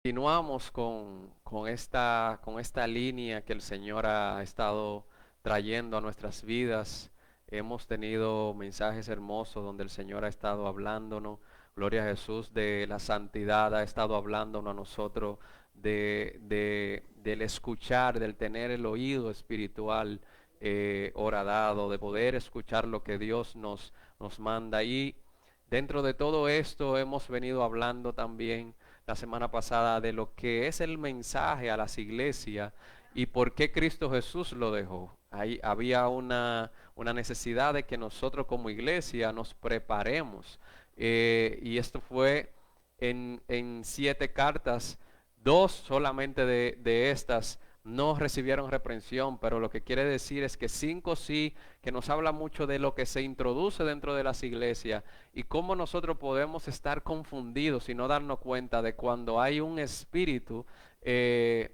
Continuamos con esta línea que el Señor ha estado trayendo a nuestras vidas. Hemos tenido mensajes hermosos donde el Señor ha estado hablándonos, gloria a Jesús, de la santidad, ha estado hablándonos a nosotros del escuchar, del tener el oído espiritual horadado, de poder escuchar lo que Dios nos manda. Y dentro de todo esto hemos venido hablando también la semana pasada de lo que es el mensaje a las iglesias y por qué Cristo Jesús lo dejó. Ahí había una necesidad de que nosotros como iglesia nos preparemos. Y esto fue en 7 cartas, 2 solamente de estas no recibieron reprensión, pero lo que quiere decir es que 5 sí, que nos habla mucho de lo que se introduce dentro de las iglesias y cómo nosotros podemos estar confundidos y no darnos cuenta de cuando hay un espíritu que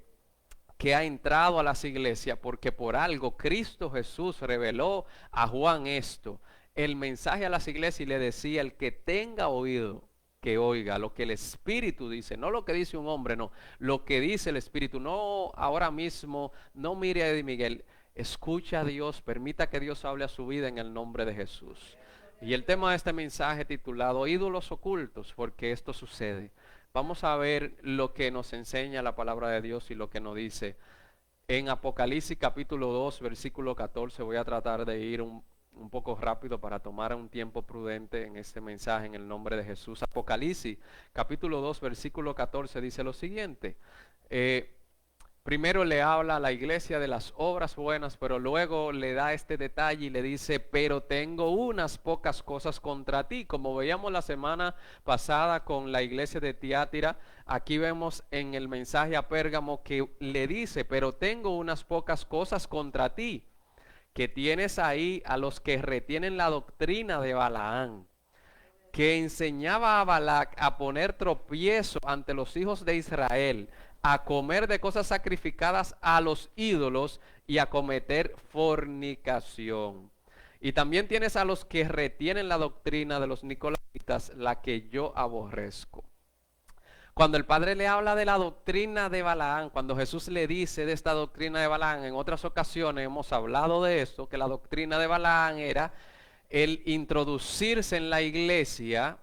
ha entrado a las iglesias, porque por algo Cristo Jesús reveló a Juan esto, el mensaje a las iglesias, y le decía: el que tenga oído, que oiga lo que el Espíritu dice, no lo que dice un hombre, no, lo que dice el Espíritu. No ahora mismo, no mire a Eddie Miguel, escucha a Dios, permita que Dios hable a su vida en el nombre de Jesús. Y el tema de este mensaje titulado ídolos ocultos, porque esto sucede. Vamos a ver lo que nos enseña la palabra de Dios y lo que nos dice. En Apocalipsis capítulo 2, versículo 14, voy a tratar de ir un poco rápido para tomar un tiempo prudente en este mensaje en el nombre de Jesús. Apocalipsis capítulo 2, versículo 14 dice lo siguiente. Primero le habla a la iglesia de las obras buenas, pero luego le da este detalle y le dice: pero tengo unas pocas cosas contra ti. Como veíamos la semana pasada con la iglesia de Tiatira, aquí vemos en el mensaje a Pérgamo que le dice: pero tengo unas pocas cosas contra ti, que tienes ahí a los que retienen la doctrina de Balaán, que enseñaba a Balac a poner tropiezo ante los hijos de Israel, a comer de cosas sacrificadas a los ídolos y a cometer fornicación. Y también tienes a los que retienen la doctrina de los nicolaitas, la que yo aborrezco. Cuando el Padre le habla de la doctrina de Balaán, cuando Jesús le dice de esta doctrina de Balaán, en otras ocasiones hemos hablado de esto, que la doctrina de Balaán era el introducirse en la iglesia,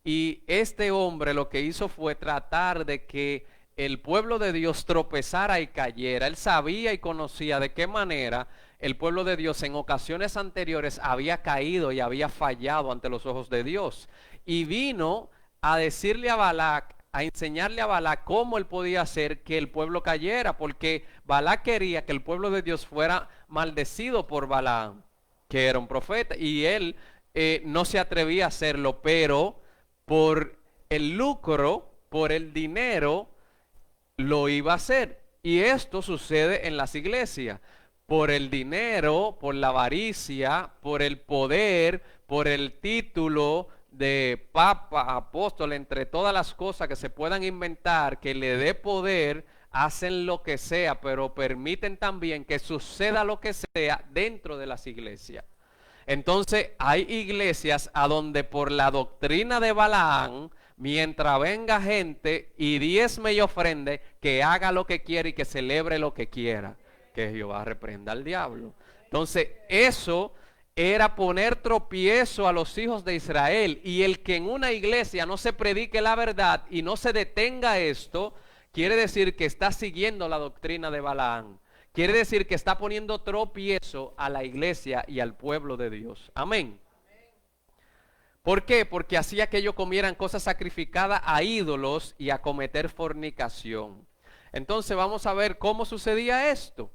y este hombre lo que hizo fue tratar de que el pueblo de Dios tropezara y cayera. Él sabía y conocía de qué manera el pueblo de Dios en ocasiones anteriores había caído y había fallado ante los ojos de Dios. Y vino a decirle a Balac, a enseñarle a Balac cómo él podía hacer que el pueblo cayera, porque Balac quería que el pueblo de Dios fuera maldecido por Balaam, que era un profeta, y él no se atrevía a hacerlo, pero por el lucro, por el dinero, lo iba a hacer. Y esto sucede en las iglesias. Por el dinero, por la avaricia, por el poder, por el título de papa, apóstol, entre todas las cosas que se puedan inventar que le dé poder, hacen lo que sea, pero permiten también que suceda lo que sea dentro de las iglesias. Entonces hay iglesias a donde por la doctrina de Balaán, mientras venga gente y diezme y ofrende, que haga lo que quiera y que celebre lo que quiera, que Jehová reprenda al diablo. Entonces eso era poner tropiezo a los hijos de Israel, y el que en una iglesia no se predique la verdad y no se detenga esto, quiere decir que está siguiendo la doctrina de Balaán. Quiere decir que está poniendo tropiezo a la iglesia y al pueblo de Dios. Amén. ¿Por qué? Porque hacía que ellos comieran cosas sacrificadas a ídolos y a cometer fornicación. Entonces vamos a ver cómo sucedía esto.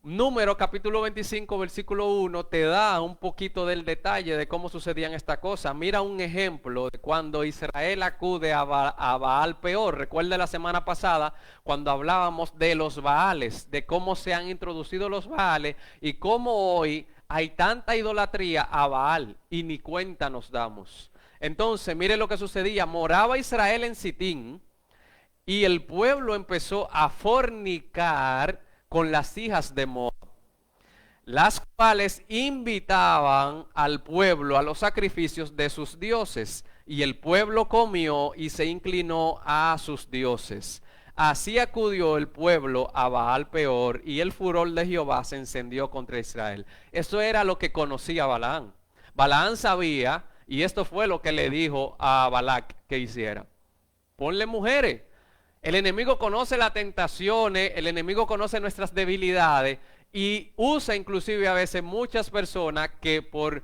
Número capítulo 25, versículo 1, te da un poquito del detalle de cómo sucedían estas cosas. Mira un ejemplo de cuando Israel acude a Baal Peor. Recuerda la semana pasada cuando hablábamos de los Baales, de cómo se han introducido los Baales y cómo hoy hay tanta idolatría a Baal y ni cuenta nos damos. Entonces, mire lo que sucedía. Moraba Israel en Sitín y el pueblo empezó a fornicar con las hijas de Moab, las cuales invitaban al pueblo a los sacrificios de sus dioses. y el pueblo comió y se inclinó a sus dioses. Así acudió el pueblo a Baal Peor y el furor de Jehová se encendió contra Israel. Eso era lo que conocía Balaam. Balaam sabía, y esto fue lo que le dijo a Balac que hiciera. Ponle mujeres. El enemigo conoce las tentaciones, el enemigo conoce nuestras debilidades y usa inclusive a veces muchas personas que por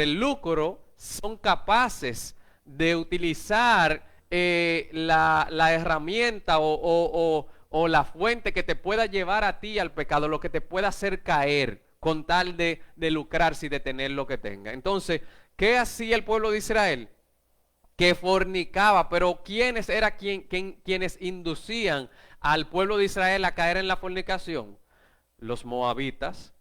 el lucro son capaces de utilizar la herramienta o la fuente que te pueda llevar a ti al pecado, lo que te pueda hacer caer con tal de lucrarse y de tener lo que tenga. Entonces, ¿qué hacía el pueblo de Israel? Que fornicaba, pero ¿quiénes eran quienes inducían al pueblo de Israel a caer en la fornicación? Los moabitas.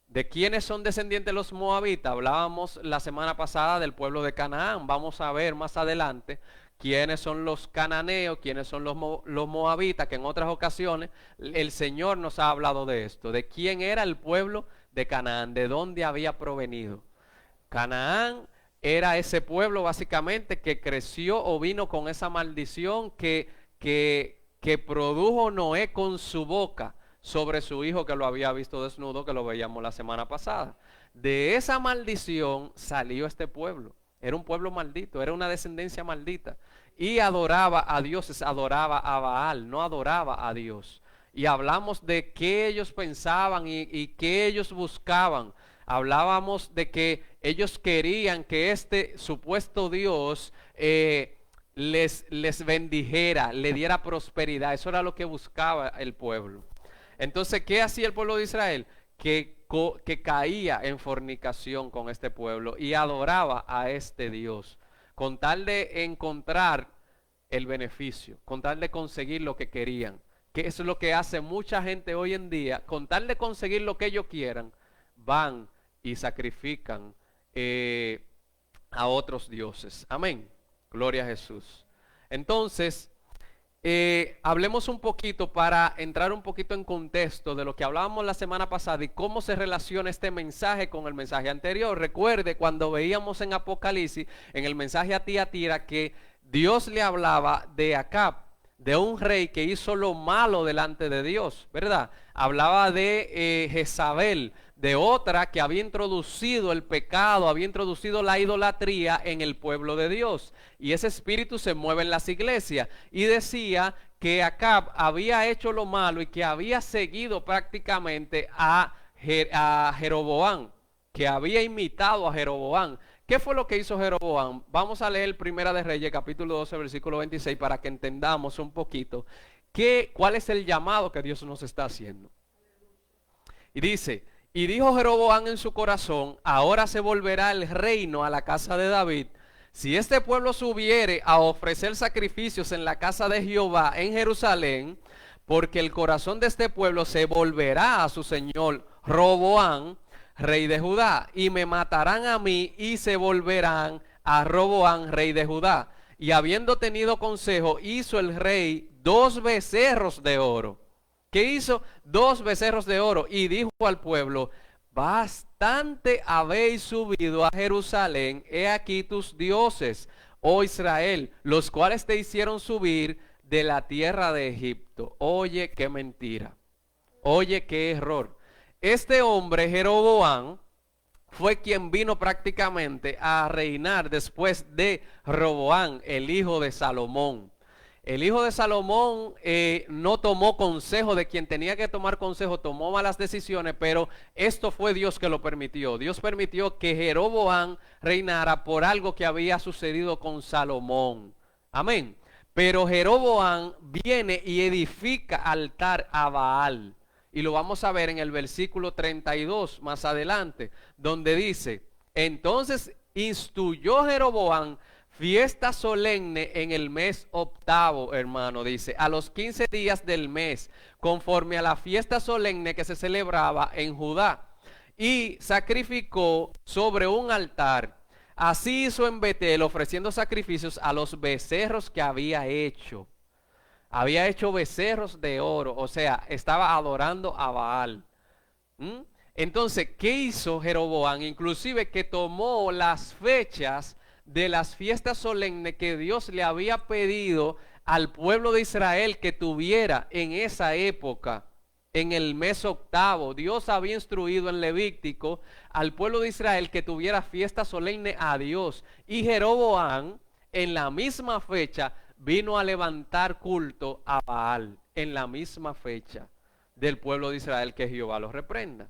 ¿De quiénes son descendientes los moabitas? Hablábamos la semana pasada del pueblo de Canaán. Vamos a ver más adelante quiénes son los cananeos, quiénes son los moabitas, que en otras ocasiones el Señor nos ha hablado de esto, de quién era el pueblo de Canaán, de dónde había provenido. Canaán era ese pueblo básicamente que creció o vino con esa maldición que produjo Noé con su boca sobre su hijo que lo había visto desnudo, que lo veíamos la semana pasada. De esa maldición salió este pueblo. Era un pueblo maldito, era una descendencia maldita. Y adoraba a dioses, adoraba a Baal, no adoraba a Dios. Y hablamos de qué ellos pensaban y qué ellos buscaban. Hablábamos de que ellos querían que este supuesto Dios les bendijera, le diera prosperidad. Eso era lo que buscaba el pueblo. Entonces, ¿qué hacía el pueblo de Israel? Que caía en fornicación con este pueblo y adoraba a este Dios, con tal de encontrar el beneficio, con tal de conseguir lo que querían. Que eso es lo que hace mucha gente hoy en día, con tal de conseguir lo que ellos quieran, van y sacrifican a otros dioses. Amén. Gloria a Jesús. Entonces, hablemos un poquito para entrar un poquito en contexto de lo que hablábamos la semana pasada y cómo se relaciona este mensaje con el mensaje anterior. Recuerde cuando veíamos en Apocalipsis, en el mensaje a Tiatira, que Dios le hablaba de Acab, de un rey que hizo lo malo delante de Dios, ¿verdad? Hablaba de Jezabel, de otra que había introducido el pecado, había introducido la idolatría en el pueblo de Dios. Y ese espíritu se mueve en las iglesias. Y decía que Acab había hecho lo malo y que había seguido prácticamente a Jeroboam, que había imitado a Jeroboam. ¿Qué fue lo que hizo Jeroboam? Vamos a leer Primera de Reyes, capítulo 12, versículo 26, para que entendamos un poquito cuál es el llamado que Dios nos está haciendo. Y dice: y dijo Jeroboam en su corazón, ahora se volverá el reino a la casa de David, si este pueblo subiere a ofrecer sacrificios en la casa de Jehová en Jerusalén, porque el corazón de este pueblo se volverá a su señor Roboam, rey de Judá, y me matarán a mí y se volverán a Roboam, rey de Judá. Y habiendo tenido consejo, hizo el rey 2 becerros de oro. ¿Qué hizo? 2 becerros de oro, y dijo al pueblo: bastante habéis subido a Jerusalén, he aquí tus dioses, oh Israel, los cuales te hicieron subir de la tierra de Egipto. Oye, qué mentira, oye, qué error. Este hombre, Jeroboam, fue quien vino prácticamente a reinar después de Roboam, el hijo de Salomón. El hijo de Salomón no tomó consejo de quien tenía que tomar consejo, tomó malas decisiones, pero esto fue Dios que lo permitió. Dios permitió que Jeroboam reinara por algo que había sucedido con Salomón. Amén. Pero Jeroboam viene y edifica altar a Baal. Y lo vamos a ver en el versículo 32 más adelante, donde dice: entonces instituyó Jeroboam fiesta solemne en el mes 8, hermano, dice, a los 15 días del mes, conforme a la fiesta solemne que se celebraba en Judá, y sacrificó sobre un altar. Así hizo en Betel, ofreciendo sacrificios a los becerros que había hecho. Había hecho becerros de oro, o sea, estaba adorando a Baal. Entonces, ¿qué hizo Jeroboam? Inclusive que tomó las fechas de las fiestas solemnes que Dios le había pedido al pueblo de Israel que tuviera en esa época. En el mes octavo, Dios había instruido en Levítico al pueblo de Israel que tuviera fiesta solemne a Dios. Y Jeroboam, en la misma fecha, vino a levantar culto a Baal. En la misma fecha del pueblo de Israel, que Jehová los reprenda.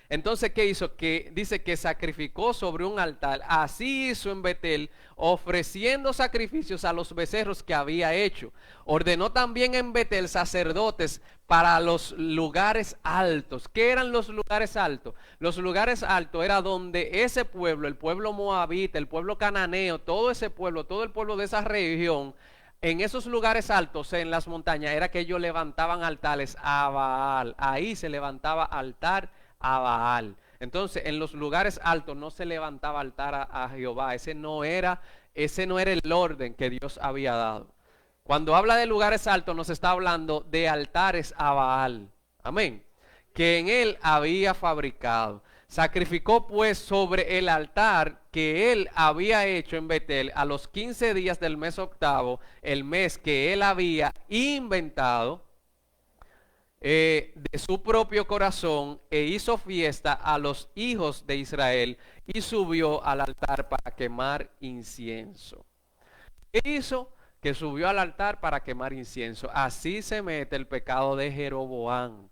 Entonces, ¿qué hizo? Que dice que sacrificó sobre un altar. Así hizo en Betel, ofreciendo sacrificios a los becerros que había hecho. Ordenó también en Betel sacerdotes para los lugares altos. ¿Qué eran los lugares altos? Los lugares altos era donde ese pueblo, el pueblo moabita, el pueblo cananeo, todo ese pueblo, todo el pueblo de esa región, en esos lugares altos, en las montañas, era que ellos levantaban altares a Baal. Ahí se levantaba altar a Baal. Entonces, en los lugares altos no se levantaba altar a Jehová. Ese no era el orden que Dios había dado. Cuando habla de lugares altos, nos está hablando de altares a Baal. Amén. Que en él había fabricado. Sacrificó pues sobre el altar que él había hecho en Betel a los 15 días del mes octavo, el mes que él había inventado, de su propio corazón, e hizo fiesta a los hijos de Israel y subió al altar para quemar incienso. ¿Qué hizo? Que subió al altar para quemar incienso. Así se mete el pecado de Jeroboam.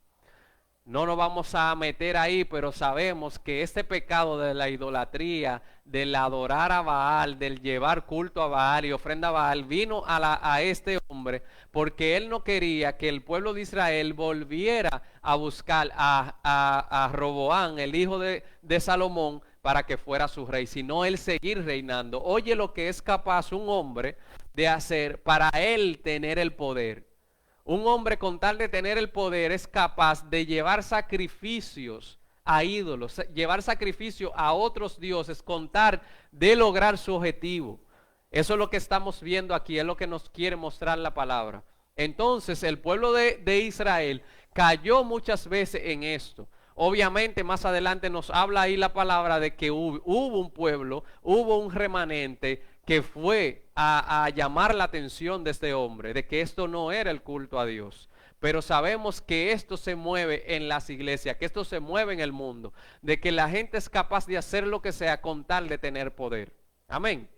No nos vamos a meter ahí, pero sabemos que este pecado de la idolatría, del adorar a Baal, del llevar culto a Baal y ofrenda a Baal, vino a este hombre porque él no quería que el pueblo de Israel volviera a buscar a Roboam, el hijo de Salomón, para que fuera su rey, sino él seguir reinando. Oye lo que es capaz un hombre de hacer para él tener el poder. Un hombre, con tal de tener el poder, es capaz de llevar sacrificios a ídolos, llevar sacrificio a otros dioses, con tal de lograr su objetivo. Eso es lo que estamos viendo aquí, es lo que nos quiere mostrar la palabra. Entonces, el pueblo de Israel cayó muchas veces en esto. Obviamente, más adelante nos habla ahí la palabra de que hubo un pueblo, hubo un remanente que fue a llamar la atención de este hombre, de que esto no era el culto a Dios. Pero sabemos que esto se mueve en las iglesias, que esto se mueve en el mundo, de que la gente es capaz de hacer lo que sea con tal de tener poder. Amén.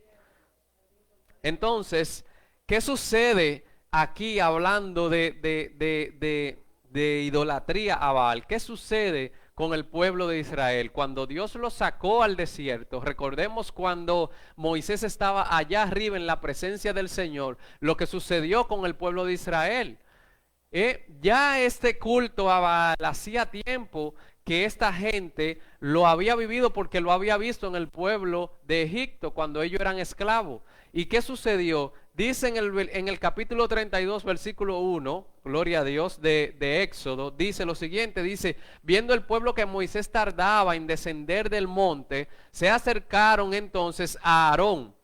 Entonces, ¿qué sucede aquí hablando de idolatría a Baal? ¿Qué sucede con el pueblo de Israel? Cuando Dios los sacó al desierto, recordemos cuando Moisés estaba allá arriba en la presencia del Señor, lo que sucedió con el pueblo de Israel. Ya este culto a Baal hacía tiempo que esta gente lo había vivido, porque lo había visto en el pueblo de Egipto cuando ellos eran esclavos. ¿Y qué sucedió? Dice en el capítulo 32, versículo 1, gloria a Dios, de Éxodo, dice lo siguiente, dice: viendo el pueblo que Moisés tardaba en descender del monte, se acercaron entonces a Aarón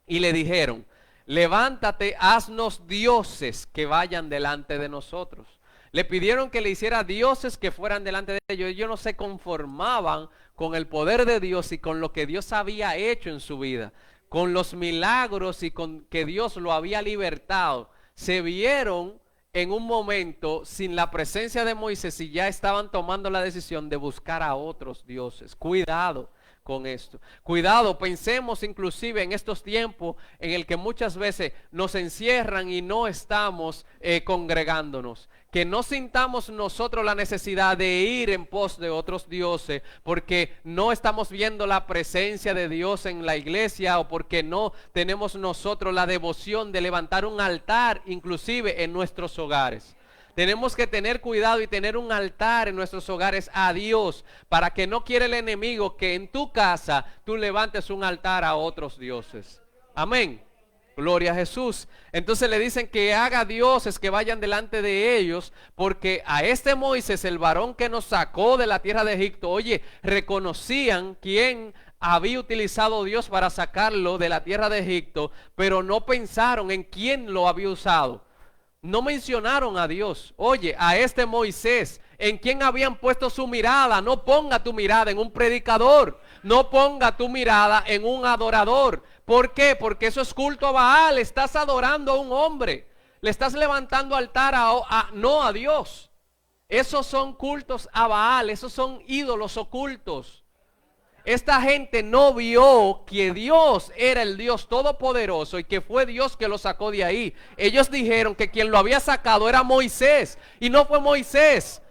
y le dijeron: levántate, haznos dioses que vayan delante de nosotros. Le pidieron que le hiciera dioses que fueran delante de ellos. Ellos no se conformaban con el poder de Dios y con lo que Dios había hecho en su vida, con los milagros y con que Dios lo había libertado. Se vieron en un momento sin la presencia de Moisés y ya estaban tomando la decisión de buscar a otros dioses. Cuidado con esto. Cuidado, pensemos inclusive en estos tiempos en el que muchas veces nos encierran y no estamos congregándonos. Que no sintamos nosotros la necesidad de ir en pos de otros dioses porque no estamos viendo la presencia de Dios en la iglesia, o porque no tenemos nosotros la devoción de levantar un altar inclusive en nuestros hogares. Tenemos que tener cuidado y tener un altar en nuestros hogares a Dios, para que no quiera el enemigo que en tu casa tú levantes un altar a otros dioses. Amén. Gloria a Jesús. Entonces le dicen que haga dioses que vayan delante de ellos, porque a este Moisés, el varón que nos sacó de la tierra de Egipto, oye, reconocían quién había utilizado Dios para sacarlo de la tierra de Egipto, pero no pensaron en quién lo había usado. No mencionaron a Dios. Oye, a este Moisés, ¿en quién habían puesto su mirada? No ponga tu mirada en un predicador. No ponga tu mirada en un adorador. ¿Por qué? Porque eso es culto a Baal. Estás adorando a un hombre. Le estás levantando altar no a Dios. Esos son cultos a Baal. Esos son ídolos ocultos. Esta gente no vio que Dios era el Dios todopoderoso y que fue Dios que lo sacó de ahí. Ellos dijeron que quien lo había sacado era Moisés. Y no fue Moisés.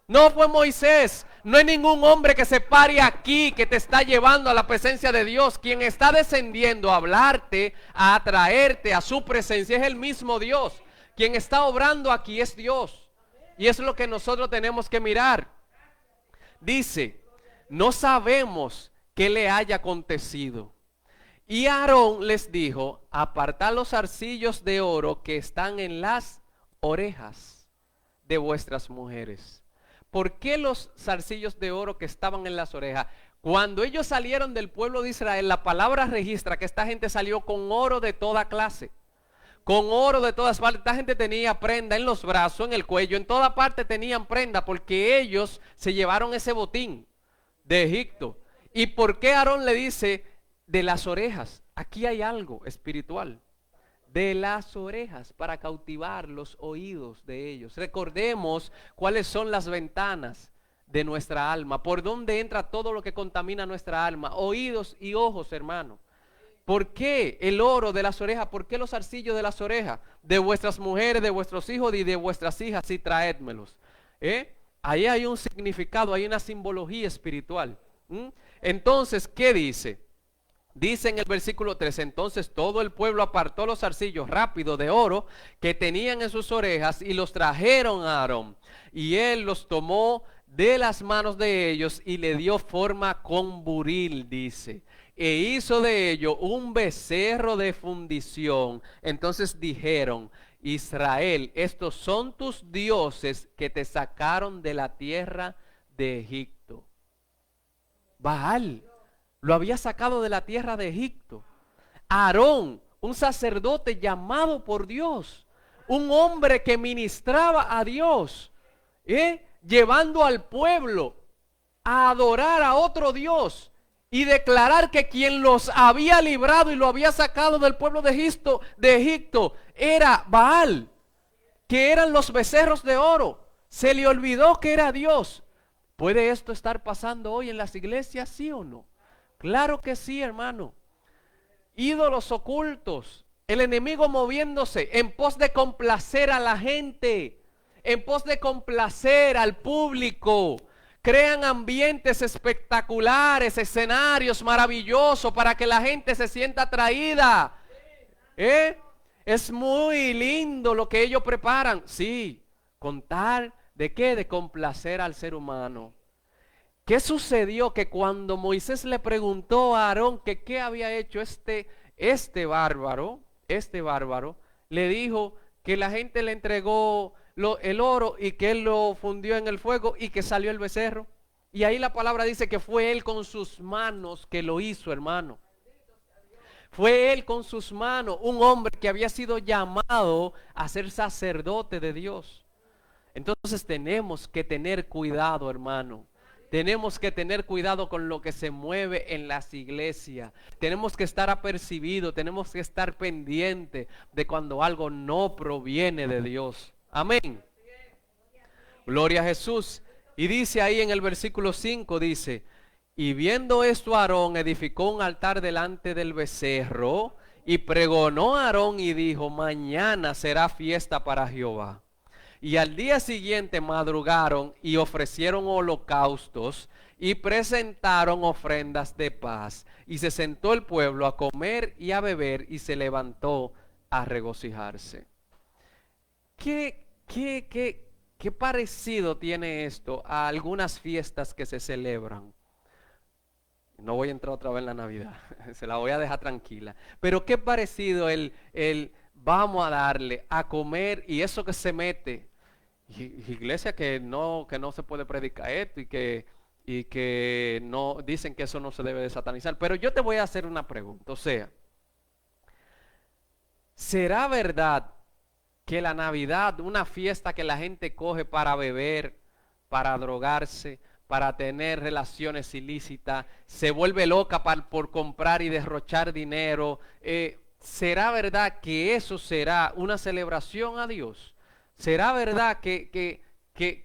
No fue Moisés. No hay ningún hombre que se pare aquí que te está llevando a la presencia de Dios. Quien está descendiendo a hablarte, a atraerte a su presencia es el mismo Dios. Quien está obrando aquí es Dios. Y es lo que nosotros tenemos que mirar. Dice, no sabemos qué le haya acontecido. Y Aarón les dijo, apartad los zarcillos de oro que están en las orejas de vuestras mujeres. ¿Por qué los zarcillos de oro que estaban en las orejas? Cuando ellos salieron del pueblo de Israel, la palabra registra que esta gente salió con oro de toda clase. Con oro de todas partes. Esta gente tenía prenda en los brazos, en el cuello, en toda parte tenían prenda porque ellos se llevaron ese botín de Egipto. ¿Y por qué Aarón le dice de las orejas? Aquí hay algo espiritual. De las orejas, para cautivar los oídos de ellos. Recordemos cuáles son las ventanas de nuestra alma, por dónde entra todo lo que contamina nuestra alma, oídos y ojos, hermano. ¿Por qué el oro de las orejas? ¿Por qué los zarcillos de las orejas? De vuestras mujeres, de vuestros hijos y de vuestras hijas, y traédmelos. Ahí hay un significado, hay una simbología espiritual. Entonces, ¿qué dice? Dice en el versículo 3, entonces todo el pueblo apartó los zarcillos rápido de oro que tenían en sus orejas y los trajeron a Aarón. Y él los tomó de las manos de ellos y le dio forma con buril, dice. E hizo de ello un becerro de fundición. Entonces dijeron, Israel, estos son tus dioses que te sacaron de la tierra de Egipto. Baal lo había sacado de la tierra de Egipto. Aarón, un sacerdote llamado por Dios, un hombre que ministraba a Dios, llevando al pueblo a adorar a otro Dios y declarar que quien los había librado y lo había sacado del pueblo de Egipto era Baal, que eran los becerros de oro. Se le olvidó que era Dios. ¿Puede esto estar pasando hoy en las iglesias, sí o no? Claro que sí, hermano. Ídolos ocultos, el enemigo moviéndose en pos de complacer a la gente, en pos de complacer al público. Crean ambientes espectaculares, escenarios maravillosos para que la gente se sienta atraída. Es muy lindo lo que ellos preparan. Sí, con tal de qué, de complacer al ser humano. ¿Qué sucedió? Que cuando Moisés le preguntó a Aarón que qué había hecho este bárbaro, le dijo que la gente le entregó el oro y que él lo fundió en el fuego y que salió el becerro. Y ahí la palabra dice que fue él con sus manos que lo hizo, hermano. Fue él con sus manos, un hombre que había sido llamado a ser sacerdote de Dios. Entonces tenemos que tener cuidado, hermano. Tenemos que tener cuidado con lo que se mueve en las iglesias. Tenemos que estar apercibidos, tenemos que estar pendientes de cuando algo no proviene de Dios. Amén. Gloria a Jesús. Y dice ahí en el versículo 5, dice, y viendo esto Aarón edificó un altar delante del becerro y pregonó a Aarón y dijo, mañana será fiesta para Jehová. Y al día siguiente madrugaron y ofrecieron holocaustos y presentaron ofrendas de paz. Y se sentó el pueblo a comer y a beber y se levantó a regocijarse. ¿Qué parecido tiene esto a algunas fiestas que se celebran? No voy a entrar otra vez en la Navidad, se la voy a dejar tranquila. Pero qué parecido el vamos a darle a comer y eso que se mete. Iglesia que no se puede predicar esto y que no dicen que eso no se debe de satanizar. Pero yo te voy a hacer una pregunta, o sea, ¿será verdad que la Navidad, una fiesta que la gente coge para beber, para drogarse, para tener relaciones ilícitas, se vuelve loca por comprar y derrochar dinero. ¿Será verdad que eso será una celebración a Dios? ¿Será verdad que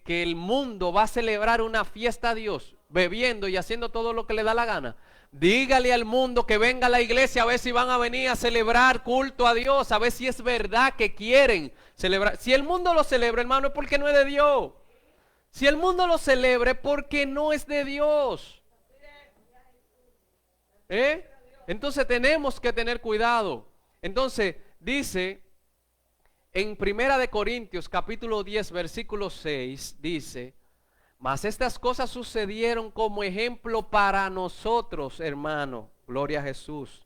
el mundo va a celebrar una fiesta a Dios, bebiendo y haciendo todo lo que le da la gana? Dígale al mundo que venga a la iglesia a ver si van a venir a celebrar culto a Dios, a ver si es verdad que quieren celebrar. Si el mundo lo celebra, hermano, es porque no es de Dios. Si el mundo lo celebra, es porque no es de Dios. Entonces tenemos que tener cuidado. Entonces dice en 1 Corintios capítulo 10 versículo 6, dice: mas estas cosas sucedieron como ejemplo para nosotros, hermano. Gloria a Jesús.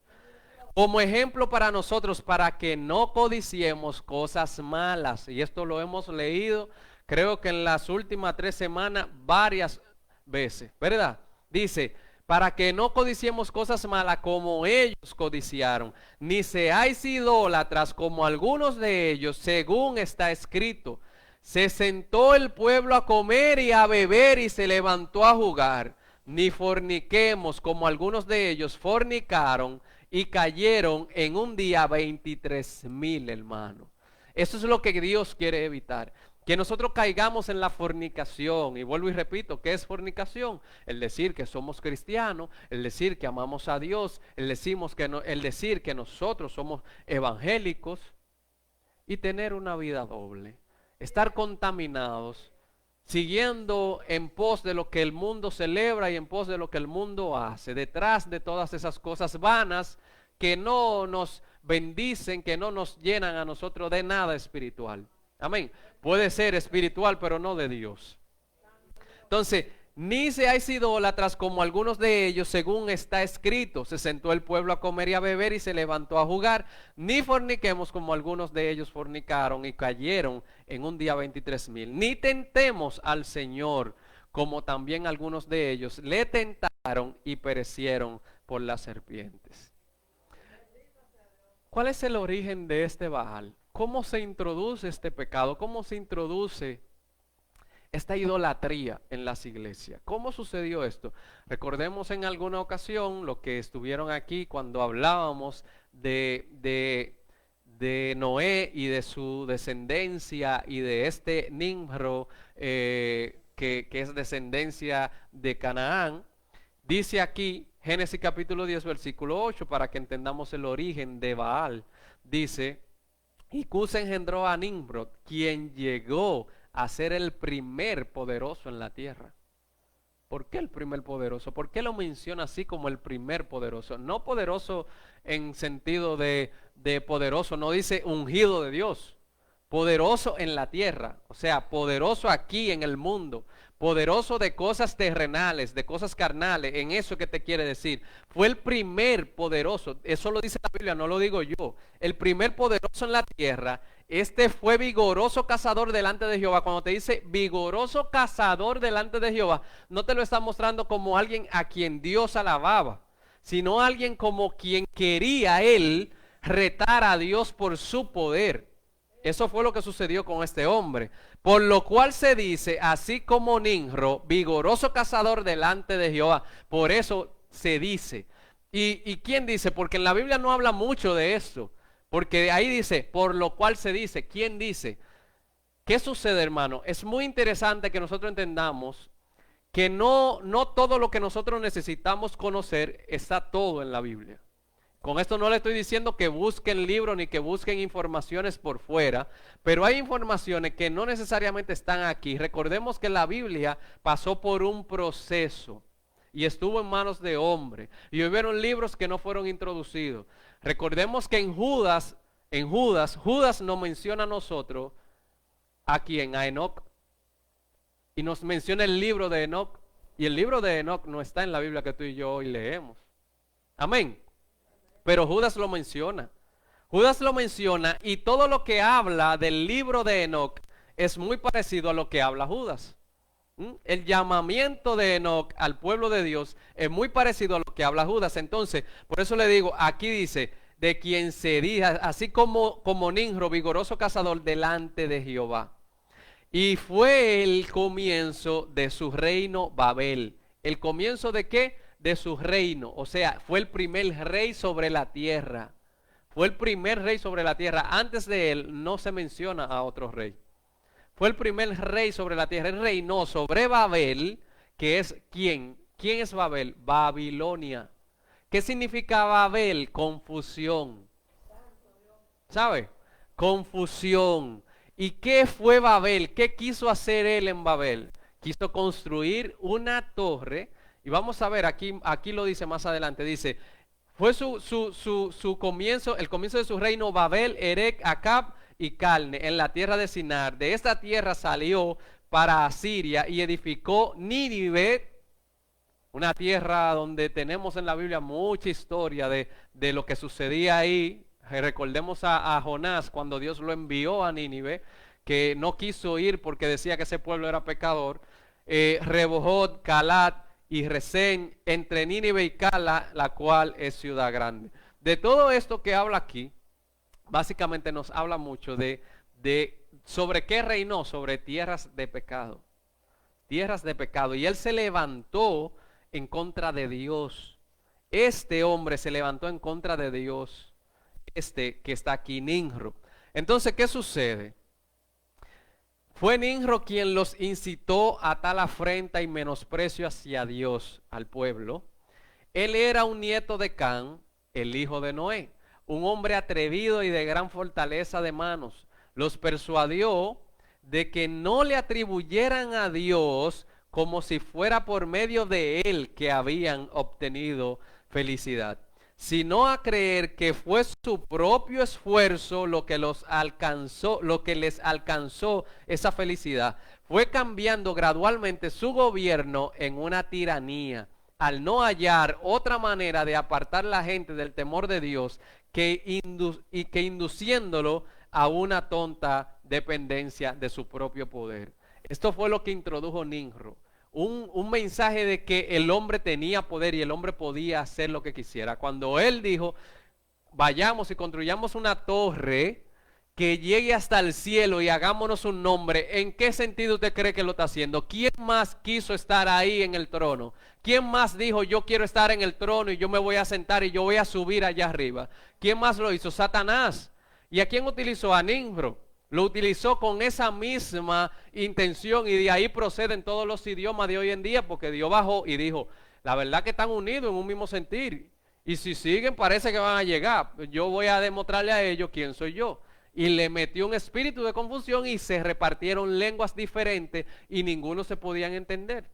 Como ejemplo para nosotros, para que no codiciemos cosas malas. Y esto lo hemos leído, creo que en las últimas 3 semanas, varias veces, ¿verdad? Dice: para que no codiciemos cosas malas como ellos codiciaron, ni seáis idólatras como algunos de ellos, según está escrito. Se sentó el pueblo a comer y a beber y se levantó a jugar. Ni forniquemos como algunos de ellos fornicaron y cayeron en un día 23,000, hermano. Eso es lo que Dios quiere evitar. Que nosotros caigamos en la fornicación. Y vuelvo y repito, ¿qué es fornicación? El decir que somos cristianos, el decir que amamos a Dios, el decir que nosotros somos evangélicos y tener una vida doble. Estar contaminados, siguiendo en pos de lo que el mundo celebra y en pos de lo que el mundo hace, detrás de todas esas cosas vanas que no nos bendicen, que no nos llenan a nosotros de nada espiritual. Amén. Puede ser espiritual, pero no de Dios. Entonces, ni seáis idólatras como algunos de ellos, según está escrito. Se sentó el pueblo a comer y a beber y se levantó a jugar. Ni forniquemos como algunos de ellos fornicaron y cayeron en un día 23,000. Ni tentemos al Señor, como también algunos de ellos le tentaron y perecieron por las serpientes. ¿Cuál es el origen de este Baal? ¿Cómo se introduce este pecado? ¿Cómo se introduce esta idolatría en las iglesias? ¿Cómo sucedió esto? Recordemos en alguna ocasión lo que estuvieron aquí cuando hablábamos de Noé y de su descendencia y de este Nimrod que es descendencia de Canaán. Dice aquí Génesis capítulo 10 versículo 8, para que entendamos el origen de Baal. Dice: y Cus engendró a Nimrod, quien llegó a ser el primer poderoso en la tierra. ¿Por qué el primer poderoso? ¿Por qué lo menciona así como el primer poderoso? No poderoso en sentido de poderoso, no dice ungido de Dios. Poderoso en la tierra, o sea, poderoso aquí en el mundo. Poderoso de cosas terrenales, de cosas carnales, en eso que te quiere decir. Fue el primer poderoso, eso lo dice la Biblia, no lo digo yo. El primer poderoso en la tierra. Este fue vigoroso cazador delante de Jehová. Cuando te dice vigoroso cazador delante de Jehová, no te lo está mostrando como alguien a quien Dios alababa, sino alguien como quien quería él retar a Dios por su poder. Eso fue lo que sucedió con este hombre. Por lo cual se dice, así como Nimrod, vigoroso cazador delante de Jehová. Por eso se dice. ¿Y quién dice? Porque en la Biblia no habla mucho de esto. Porque ahí dice, por lo cual se dice. ¿Quién dice? ¿Qué sucede, hermano? Es muy interesante que nosotros entendamos que no todo lo que nosotros necesitamos conocer está todo en la Biblia. Con esto no le estoy diciendo que busquen libros ni que busquen informaciones por fuera, pero hay informaciones que no necesariamente están aquí. Recordemos que la Biblia pasó por un proceso y estuvo en manos de hombres y hubieron libros que no fueron introducidos. Recordemos que en Judas nos menciona a nosotros, ¿a quién? A Enoc, y nos menciona el libro de Enoc, y el libro de Enoc no está en la Biblia que tú y yo hoy leemos. Amén. Pero Judas lo menciona. Judas lo menciona y todo lo que habla del libro de Enoc es muy parecido a lo que habla Judas. El llamamiento de Enoc al pueblo de Dios es muy parecido a lo que habla Judas. Entonces, por eso le digo, aquí dice, de quien se diga, así como Nimrod, vigoroso cazador delante de Jehová. Y fue el comienzo de su reino Babel. ¿El comienzo de qué? De su reino. O sea, fue el primer rey sobre la tierra. Fue el primer rey sobre la tierra. Antes de él no se menciona a otro rey. Fue el primer rey sobre la tierra. Él reinó sobre Babel, que es ¿quién? ¿Quién es Babel? Babilonia. ¿Qué significa Babel? Confusión. ¿Sabe? Confusión. ¿Y qué fue Babel? ¿Qué quiso hacer él en Babel? Quiso construir una torre. Y vamos a ver, aquí lo dice más adelante. Dice, fue su comienzo, el comienzo de su reino Babel, Erec, Acab y Calne, en la tierra de Sinar. De esta tierra salió para Asiria y edificó Nínive, una tierra donde tenemos en la Biblia mucha historia de lo que sucedía ahí. Recordemos a Jonás cuando Dios lo envió a Nínive, que no quiso ir porque decía que ese pueblo era pecador. Rehoboth, Calat y Resén, entre Nínive y Cala, la cual es ciudad grande. De todo esto que habla aquí, básicamente nos habla mucho de sobre qué reinó, sobre tierras de pecado. Tierras de pecado. Y él se levantó en contra de Dios. Este hombre se levantó en contra de Dios. Este que está aquí, Nimrod. Entonces, ¿qué sucede? Fue Nimrod quien los incitó a tal afrenta y menosprecio hacia Dios, al pueblo. Él era un nieto de Can, el hijo de Noé, un hombre atrevido y de gran fortaleza de manos. Los persuadió de que no le atribuyeran a Dios como si fuera por medio de él que habían obtenido felicidad, sino a creer que fue su propio esfuerzo lo que les alcanzó esa felicidad. Fue cambiando gradualmente su gobierno en una tiranía, al no hallar otra manera de apartar a la gente del temor de Dios que induciéndolo a una tonta dependencia de su propio poder. Esto fue lo que introdujo Nimrod. Un mensaje de que el hombre tenía poder y el hombre podía hacer lo que quisiera. Cuando él dijo, vayamos y construyamos una torre que llegue hasta el cielo y hagámonos un nombre, ¿en qué sentido usted cree que lo está haciendo? ¿Quién más quiso estar ahí en el trono? ¿Quién más dijo, yo quiero estar en el trono y yo me voy a sentar y yo voy a subir allá arriba? ¿Quién más lo hizo? Satanás. ¿Y a quién utilizó? A Nimrod. Lo utilizó con esa misma intención y de ahí proceden todos los idiomas de hoy en día, porque Dios bajó y dijo, la verdad que están unidos en un mismo sentir. Y si siguen parece que van a llegar. Yo voy a demostrarle a ellos quién soy yo. Y le metió un espíritu de confusión y se repartieron lenguas diferentes y ninguno se podían entender.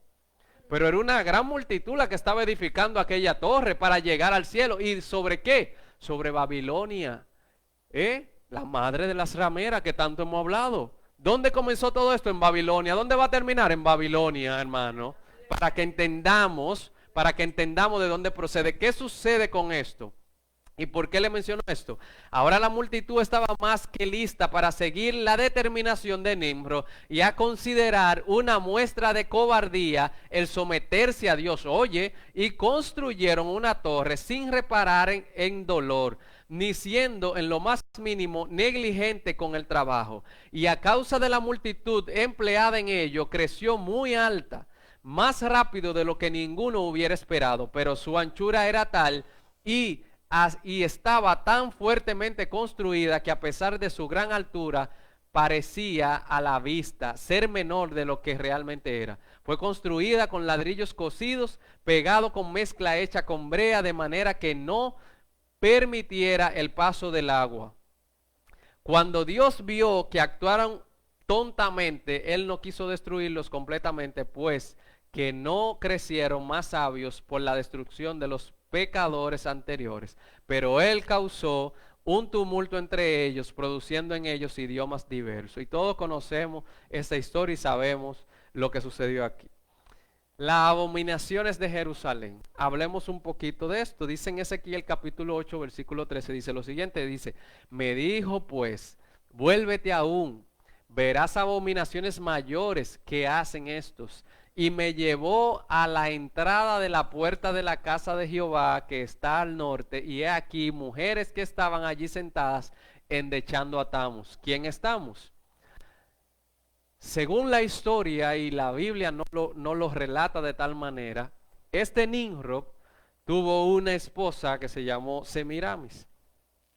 Pero era una gran multitud la que estaba edificando aquella torre para llegar al cielo. ¿Y sobre qué? Sobre Babilonia. La madre de las rameras que tanto hemos hablado. ¿Dónde comenzó todo esto? En Babilonia. ¿Dónde va a terminar? En Babilonia, hermano. Para que entendamos de dónde procede. ¿Qué sucede con esto? ¿Y por qué le menciono esto? Ahora la multitud estaba más que lista para seguir la determinación de Nimrod y a considerar una muestra de cobardía el someterse a Dios. Oye, y construyeron una torre sin reparar en dolor, ni siendo en lo más mínimo negligente con el trabajo. Y a causa de la multitud empleada en ello, creció muy alta, más rápido de lo que ninguno hubiera esperado, pero su anchura era tal y estaba tan fuertemente construida que a pesar de su gran altura parecía a la vista ser menor de lo que realmente era. Fue construida con ladrillos cocidos, pegado con mezcla hecha con brea, de manera que no permitiera el paso del agua. Cuando Dios vio que actuaron tontamente, Él no quiso destruirlos completamente, pues que no crecieron más sabios por la destrucción de los pecadores anteriores, pero Él causó un tumulto entre ellos, produciendo en ellos idiomas diversos. Y todos conocemos esta historia y sabemos lo que sucedió aquí. Las abominaciones de Jerusalén. Hablemos un poquito de esto. Dice en Ezequiel capítulo 8, versículo 13, dice lo siguiente, dice, me dijo pues, vuélvete aún, verás abominaciones mayores que hacen estos. Y me llevó a la entrada de la puerta de la casa de Jehová que está al norte, y he aquí mujeres que estaban allí sentadas endechando a Tamus. ¿Quién estamos? según la historia y la Biblia no lo relata de tal manera, este Nimrod tuvo una esposa que se llamó Semiramis.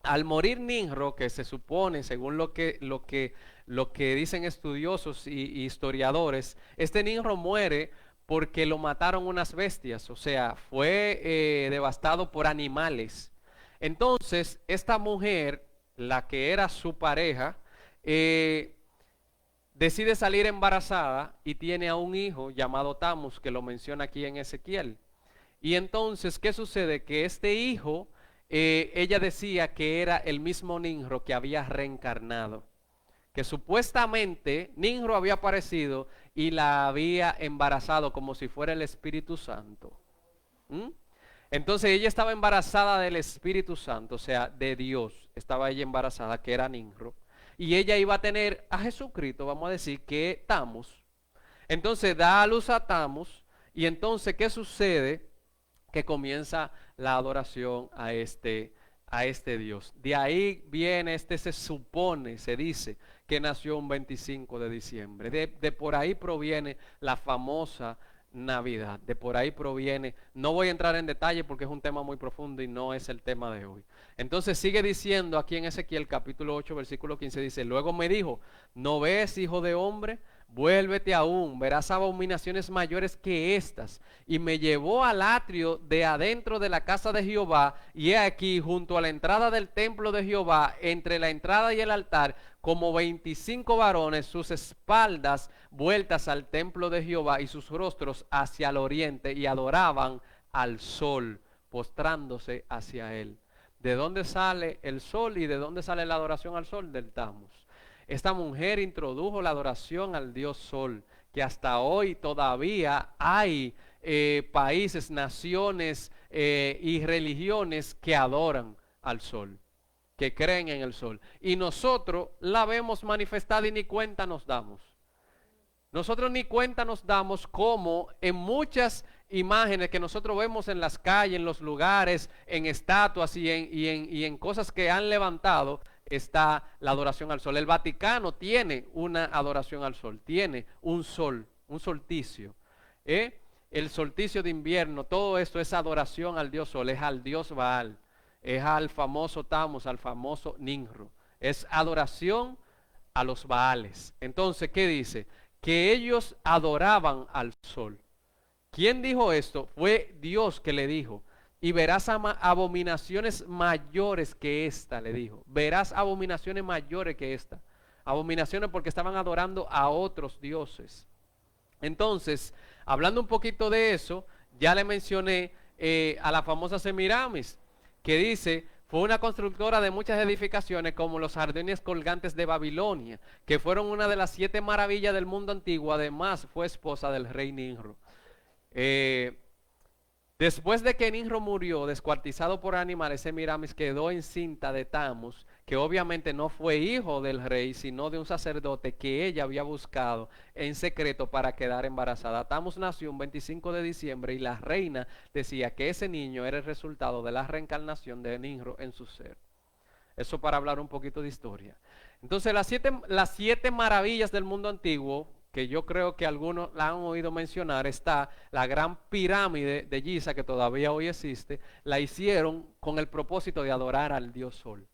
Al morir Nimrod, que se supone, según lo que dicen estudiosos y historiadores, este Nimrod muere porque lo mataron unas bestias, o sea, fue devastado por animales. Entonces, esta mujer, la que era su pareja, decide salir embarazada y tiene a un hijo llamado Tamus, que lo menciona aquí en Ezequiel. Y entonces, ¿qué sucede? Que este hijo, ella decía que era el mismo Nimrod que había reencarnado, que supuestamente Nimrod había aparecido y la había embarazado como si fuera el Espíritu Santo. ¿Mm? Entonces ella estaba embarazada del Espíritu Santo, o sea, de Dios. Estaba ella embarazada, que era Nimrod. Y ella iba a tener a Jesucristo, vamos a decir, que Tamus. Entonces da a luz a Tamus. Y entonces, ¿qué sucede? Que comienza la adoración a este Dios. De ahí viene, se supone, se dice, que nació un 25 de diciembre. De por ahí proviene la famosa Navidad. De por ahí proviene, no voy a entrar en detalle porque es un tema muy profundo y no es el tema de hoy. Entonces sigue diciendo aquí en Ezequiel capítulo 8 versículo 15, dice, luego me dijo, ¿no ves, hijo de hombre? Vuélvete aún, verás abominaciones mayores que estas. Y me llevó al atrio de adentro de la casa de Jehová, y he aquí junto a la entrada del templo de Jehová, entre la entrada y el altar, como 25 varones, sus espaldas vueltas al templo de Jehová y sus rostros hacia el oriente, y adoraban al sol, postrándose hacia él. ¿De dónde sale el sol y de dónde sale la adoración al sol? Del Tamus. Esta mujer introdujo la adoración al Dios Sol, que hasta hoy todavía hay países, naciones y religiones que adoran al Sol, que creen en el Sol. Y nosotros la vemos manifestada y ni cuenta nos damos. Nosotros ni cuenta nos damos como en muchas imágenes que nosotros vemos en las calles, en los lugares, en estatuas y en cosas que han levantado, está la adoración al sol. El Vaticano tiene una adoración al sol, tiene un sol, un solsticio. El solsticio de invierno, todo esto es adoración al dios sol, es al dios Baal, es al famoso Tamus, al famoso Nimrod. Es adoración a los Baales. Entonces, ¿qué dice? Que ellos adoraban al sol. ¿Quién dijo esto? Fue Dios que le dijo. Y verás abominaciones mayores que esta, le dijo. Verás abominaciones mayores que esta. Abominaciones porque estaban adorando a otros dioses. Entonces, hablando un poquito de eso, ya le mencioné a la famosa Semiramis, que dice, fue una constructora de muchas edificaciones como los jardines colgantes de Babilonia, que fueron una de las 7 maravillas del mundo antiguo. Además, fue esposa del rey Nimrod. Después de que Nimrod murió, descuartizado por animales, Semiramis quedó encinta de Tamus, que obviamente no fue hijo del rey, sino de un sacerdote que ella había buscado en secreto para quedar embarazada. Tamus nació un 25 de diciembre y la reina decía que ese niño era el resultado de la reencarnación de Nimrod en su ser. Eso para hablar un poquito de historia. Entonces las siete maravillas del mundo antiguo, que yo creo que algunos la han oído mencionar, está la gran pirámide de Giza, que todavía hoy existe, la hicieron con el propósito de adorar al dios Sol.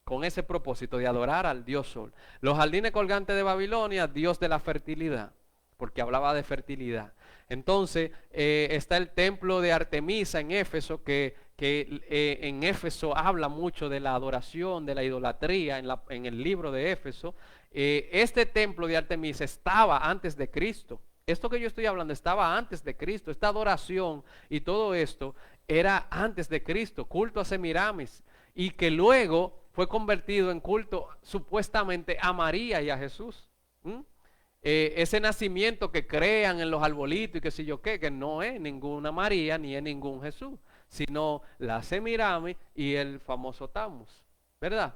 Con ese propósito de adorar al dios Sol. Los jardines colgantes de Babilonia, dios de la fertilidad, porque hablaba de fertilidad. Entonces está el templo de Artemisa en Éfeso, que en Éfeso habla mucho de la adoración, de la idolatría, en el libro de Éfeso. Este templo de Artemisa estaba antes de Cristo. Esto que yo estoy hablando estaba antes de Cristo. Esta adoración y todo esto era antes de Cristo, culto a Semiramis, y que luego fue convertido en culto supuestamente a María y a Jesús. Ese nacimiento que crean en los arbolitos y qué sé yo qué, que no es ninguna María ni es ningún Jesús, sino la Semiramis y el famoso Tamus, ¿verdad?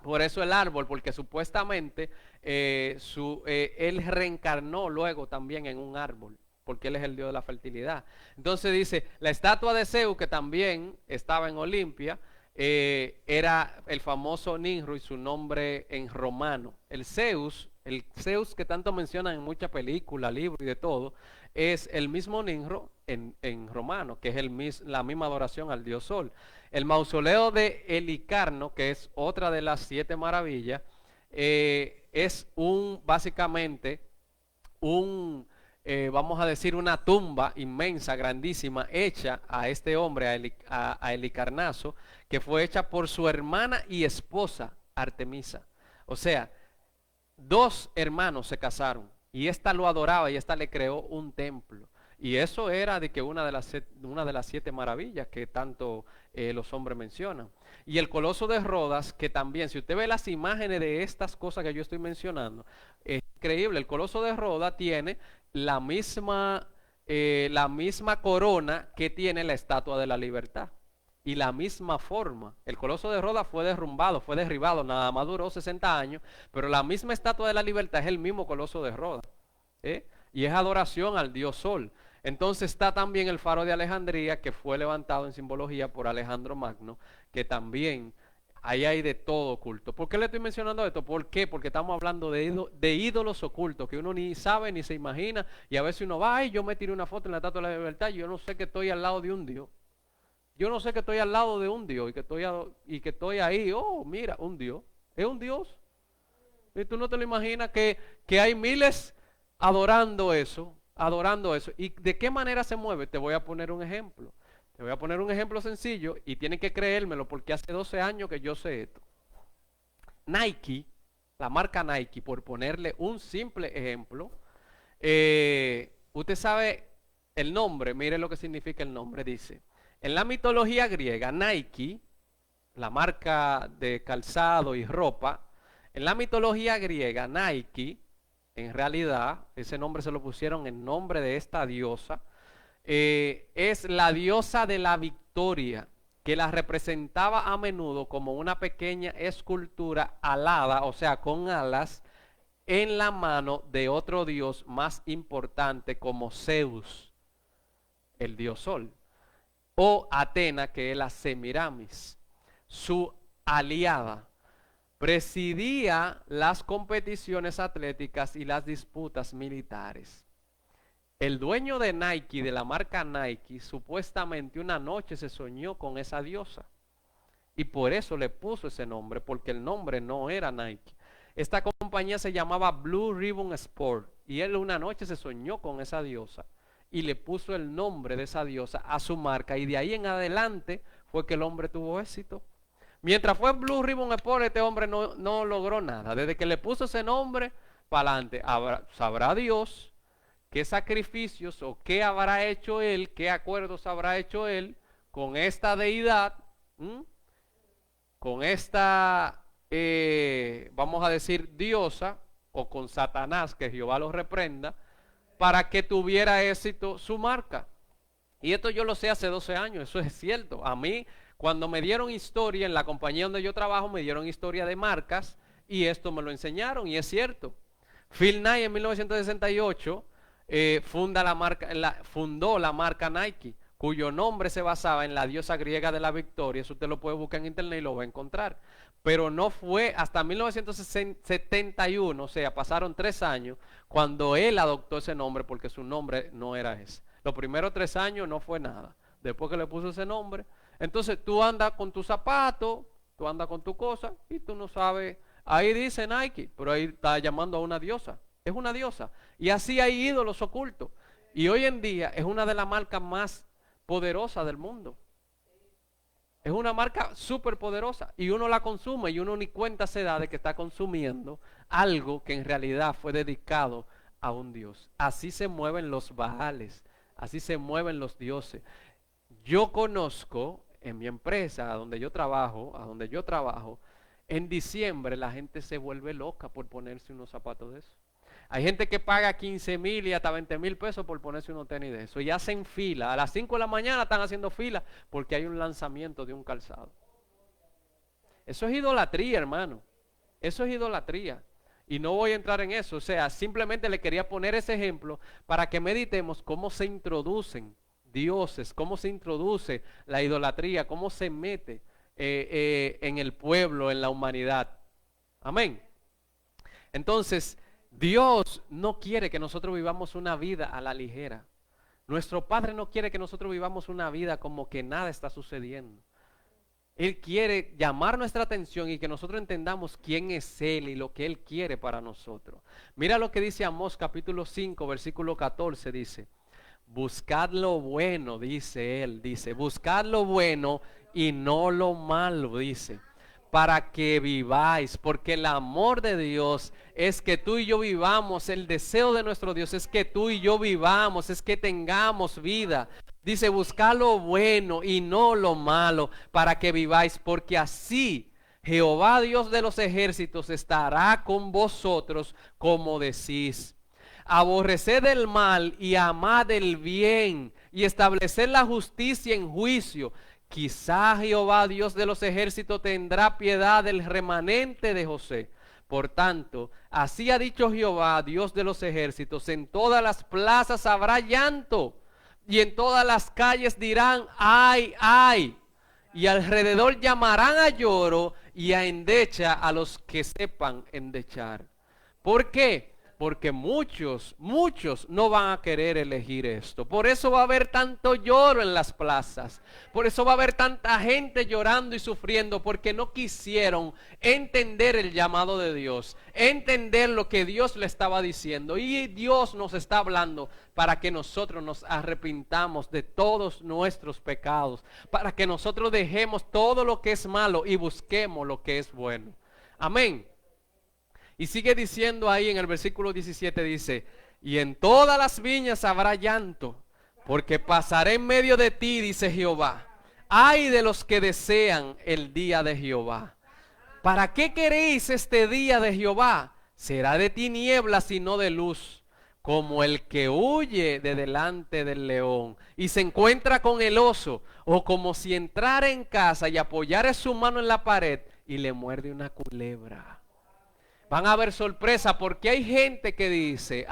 Por eso el árbol, porque supuestamente él reencarnó luego también en un árbol, porque él es el dios de la fertilidad. Entonces dice, la estatua de Zeus, que también estaba en Olimpia, era el famoso Nimrod y su nombre en romano. El Zeus, El Zeus que tanto mencionan en muchas películas, libros y de todo, es el mismo Nimrod en romano, que es la misma adoración al dios Sol. El mausoleo de Helicarno, que es otra de las 7 maravillas, es básicamente vamos a decir, una tumba inmensa, grandísima, hecha a este hombre, a Helicarnaso, que fue hecha por su hermana y esposa, Artemisa. O sea, 2 hermanos se casaron y esta lo adoraba y esta le creó un templo. Y eso era de que una de las 7 maravillas que tanto los hombres mencionan. Y el Coloso de Rodas, que también, si usted ve las imágenes de estas cosas que yo estoy mencionando, es increíble. El Coloso de Rodas tiene la misma corona que tiene la Estatua de la Libertad. Y la misma forma. El Coloso de Rodas fue derribado, nada más duró 60 años, pero la misma Estatua de la Libertad es el mismo Coloso de Rodas. Y es adoración al dios Sol. Entonces está también el Faro de Alejandría, que fue levantado en simbología por Alejandro Magno, que también ahí hay de todo oculto. ¿Por qué le estoy mencionando esto? ¿Por qué? Porque estamos hablando de ídolos ocultos que uno ni sabe ni se imagina, y a veces uno va y yo me tiré una foto en la Estatua de la Libertad y yo no sé que estoy al lado de un Dios. Yo no sé que estoy al lado de un Dios y que estoy ahí, oh, mira, un Dios. ¿Es un Dios? Y tú no te lo imaginas que hay miles adorando eso. ¿Y de qué manera se mueve? Te voy a poner un ejemplo. Te voy a poner un ejemplo sencillo y tienen que creérmelo porque hace 12 años que yo sé esto. Nike, la marca Nike, por ponerle un simple ejemplo, usted sabe el nombre, mire lo que significa el nombre, dice. En la mitología griega, Nike, la marca de calzado y ropa, en la mitología griega, Nike, en realidad, ese nombre se lo pusieron en nombre de esta diosa, es la diosa de la victoria, que la representaba a menudo como una pequeña escultura alada, o sea, con alas, en la mano de otro dios más importante como Zeus, el dios Sol, o Atena, que es la Semiramis, su aliada. Presidía las competiciones atléticas y las disputas militares. El dueño de Nike, de la marca Nike, supuestamente una noche se soñó con esa diosa. Y por eso le puso ese nombre, porque el nombre no era Nike. Esta compañía se llamaba Blue Ribbon Sport. Y él una noche se soñó con esa diosa. Y le puso el nombre de esa diosa a su marca. Y de ahí en adelante fue que el hombre tuvo éxito. Mientras fue Blue Ribbon Sport, este hombre no logró nada. Desde que le puso ese nombre, para adelante. Sabrá Dios qué sacrificios o qué habrá hecho él, qué acuerdos habrá hecho él con esta deidad, con esta, vamos a decir, diosa, o con Satanás, que Jehová lo reprenda, para que tuviera éxito su marca. Y esto yo lo sé hace 12 años, eso es cierto. A mí, cuando me dieron historia en la compañía donde yo trabajo, me dieron historia de marcas y esto me lo enseñaron y es cierto. Phil Knight en 1968 fundó la marca Nike, cuyo nombre se basaba en la diosa griega de la victoria. Eso usted lo puede buscar en internet y lo va a encontrar. Pero no fue hasta 1971, o sea, pasaron 3 años, cuando él adoptó ese nombre porque su nombre no era ese. Los primeros 3 años no fue nada. Después que le puso ese nombre, entonces tú andas con tu zapato, tú andas con tu cosa y tú no sabes. Ahí dice Nike, pero ahí está llamando a una diosa. Es una diosa. Y así hay ídolos ocultos. Y hoy en día es una de las marcas más poderosas del mundo. Es una marca súper poderosa y uno la consume y uno ni cuenta se da de que está consumiendo algo que en realidad fue dedicado a un dios. Así se mueven los baales, así se mueven los dioses. Yo conozco en mi empresa, a donde yo trabajo, en diciembre la gente se vuelve loca por ponerse unos zapatos de eso. Hay gente que paga 15,000 y hasta 20,000 pesos por ponerse unos tenis de eso. Y hacen fila. A las 5 de la mañana están haciendo fila porque hay un lanzamiento de un calzado. Eso es idolatría, hermano. Eso es idolatría. Y no voy a entrar en eso. O sea, simplemente le quería poner ese ejemplo para que meditemos cómo se introducen dioses, cómo se introduce la idolatría, cómo se mete en el pueblo, en la humanidad. Amén. Entonces, Dios no quiere que nosotros vivamos una vida a la ligera. Nuestro Padre no quiere que nosotros vivamos una vida como que nada está sucediendo. Él quiere llamar nuestra atención y que nosotros entendamos quién es Él y lo que Él quiere para nosotros. Mira lo que dice Amós capítulo 5, versículo 14, dice: buscad lo bueno, dice Él, dice, buscad lo bueno y no lo malo, dice, para que viváis, porque el amor de Dios es que tú y yo vivamos, el deseo de nuestro Dios es que tú y yo vivamos, es que tengamos vida. Dice, buscad lo bueno y no lo malo, para que viváis, porque así Jehová Dios de los ejércitos estará con vosotros, como decís. Aborreced el mal y amad el bien, y estableced la justicia en juicio. Quizá Jehová Dios de los ejércitos tendrá piedad del remanente de José. Por tanto, así ha dicho Jehová Dios de los ejércitos: en todas las plazas habrá llanto, y en todas las calles dirán: ay, ay. Y alrededor llamarán a lloro y a endecha a los que sepan endechar. ¿Por qué? Porque muchos no van a querer elegir esto. Por eso va a haber tanto lloro en las plazas. Por eso va a haber tanta gente llorando y sufriendo, porque no quisieron entender el llamado de Dios, entender lo que Dios le estaba diciendo. Y Dios nos está hablando para que nosotros nos arrepintamos de todos nuestros pecados, para que nosotros dejemos todo lo que es malo y busquemos lo que es bueno. Amén. Y sigue diciendo ahí en el versículo 17, dice: y en todas las viñas habrá llanto, porque pasaré en medio de ti, dice Jehová. Ay de los que desean el día de Jehová. ¿Para qué queréis este día de Jehová? Será de tinieblas y no de luz, como el que huye de delante del león y se encuentra con el oso, o como si entrara en casa y apoyara su mano en la pared y le muerde una culebra. Van a haber sorpresa, porque hay gente que dice,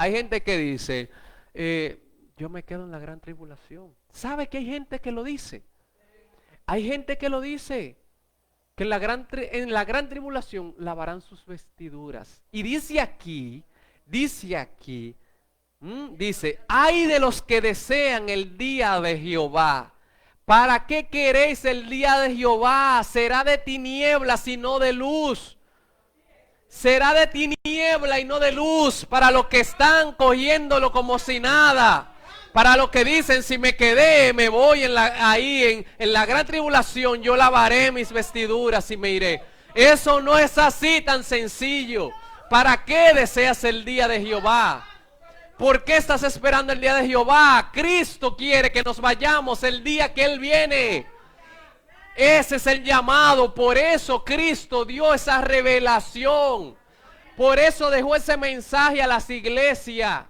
yo me quedo en la gran tribulación. ¿Sabe que hay gente que lo dice? Hay gente que lo dice, que en la gran tribulación lavarán sus vestiduras. Y dice aquí, ay de los que desean el día de Jehová. ¿Para qué queréis el día de Jehová? Será de tinieblas y no de luz. Será de tiniebla y no de luz, para los que están cogiéndolo como si nada, para los que dicen: si me quedé, me voy en la gran tribulación, yo lavaré mis vestiduras y me iré. Eso no es así tan sencillo. ¿Para qué deseas el día de Jehová? ¿Por qué estás esperando el día de Jehová? Cristo quiere que nos vayamos el día que Él viene. Ese es el llamado. Por eso Cristo dio esa revelación. Por eso dejó ese mensaje a las iglesias.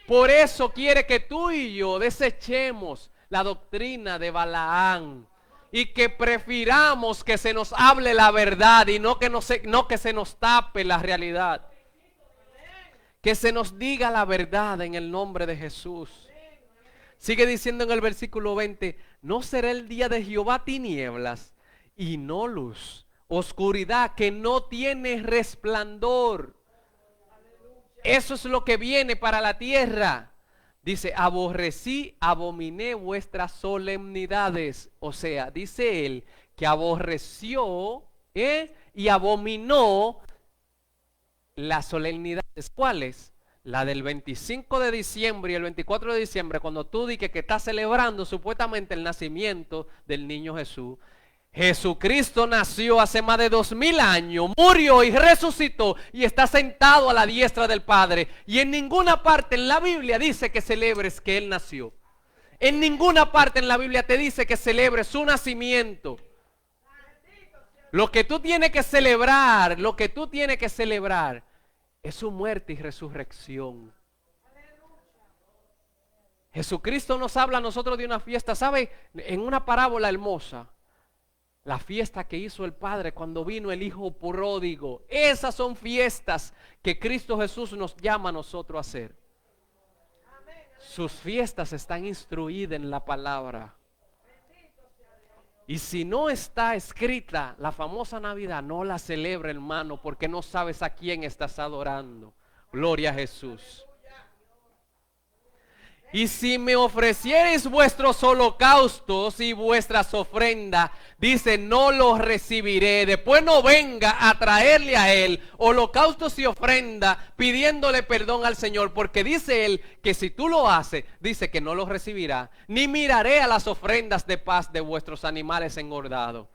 Por eso quiere que tú y yo desechemos la doctrina de Balaán y que prefiramos que se nos hable la verdad y no que se nos tape la realidad. Que se nos diga la verdad en el nombre de Jesús. Sigue diciendo en el versículo 20: no será el día de Jehová tinieblas y no luz, oscuridad que no tiene resplandor. Eso es lo que viene para la tierra. Dice: abominé vuestras solemnidades. O sea, dice él que aborreció y abominó las solemnidades. ¿Cuáles? La del 25 de diciembre y el 24 de diciembre, cuando tú dices que estás celebrando supuestamente el nacimiento del niño Jesús. Jesucristo nació hace más de 2000 años, murió y resucitó y está sentado a la diestra del Padre. Y en ninguna parte en la Biblia dice que celebres que Él nació. En ninguna parte en la Biblia te dice que celebres su nacimiento. Lo que tú tienes que celebrar, es su muerte y resurrección. Jesucristo nos habla a nosotros de una fiesta, ¿sabe? En una parábola hermosa, la fiesta que hizo el Padre cuando vino el Hijo pródigo. Esas son fiestas que Cristo Jesús nos llama a nosotros a hacer. Sus fiestas están instruidas en la palabra. Y si no está escrita la famosa Navidad, no la celebre, hermano, porque no sabes a quién estás adorando. Gloria a Jesús. Y si me ofreciereis vuestros holocaustos y vuestras ofrendas, dice, no los recibiré. Después no venga a traerle a él holocaustos y ofrendas pidiéndole perdón al Señor. Porque dice él que si tú lo haces, dice que no los recibirá. Ni miraré a las ofrendas de paz de vuestros animales engordados.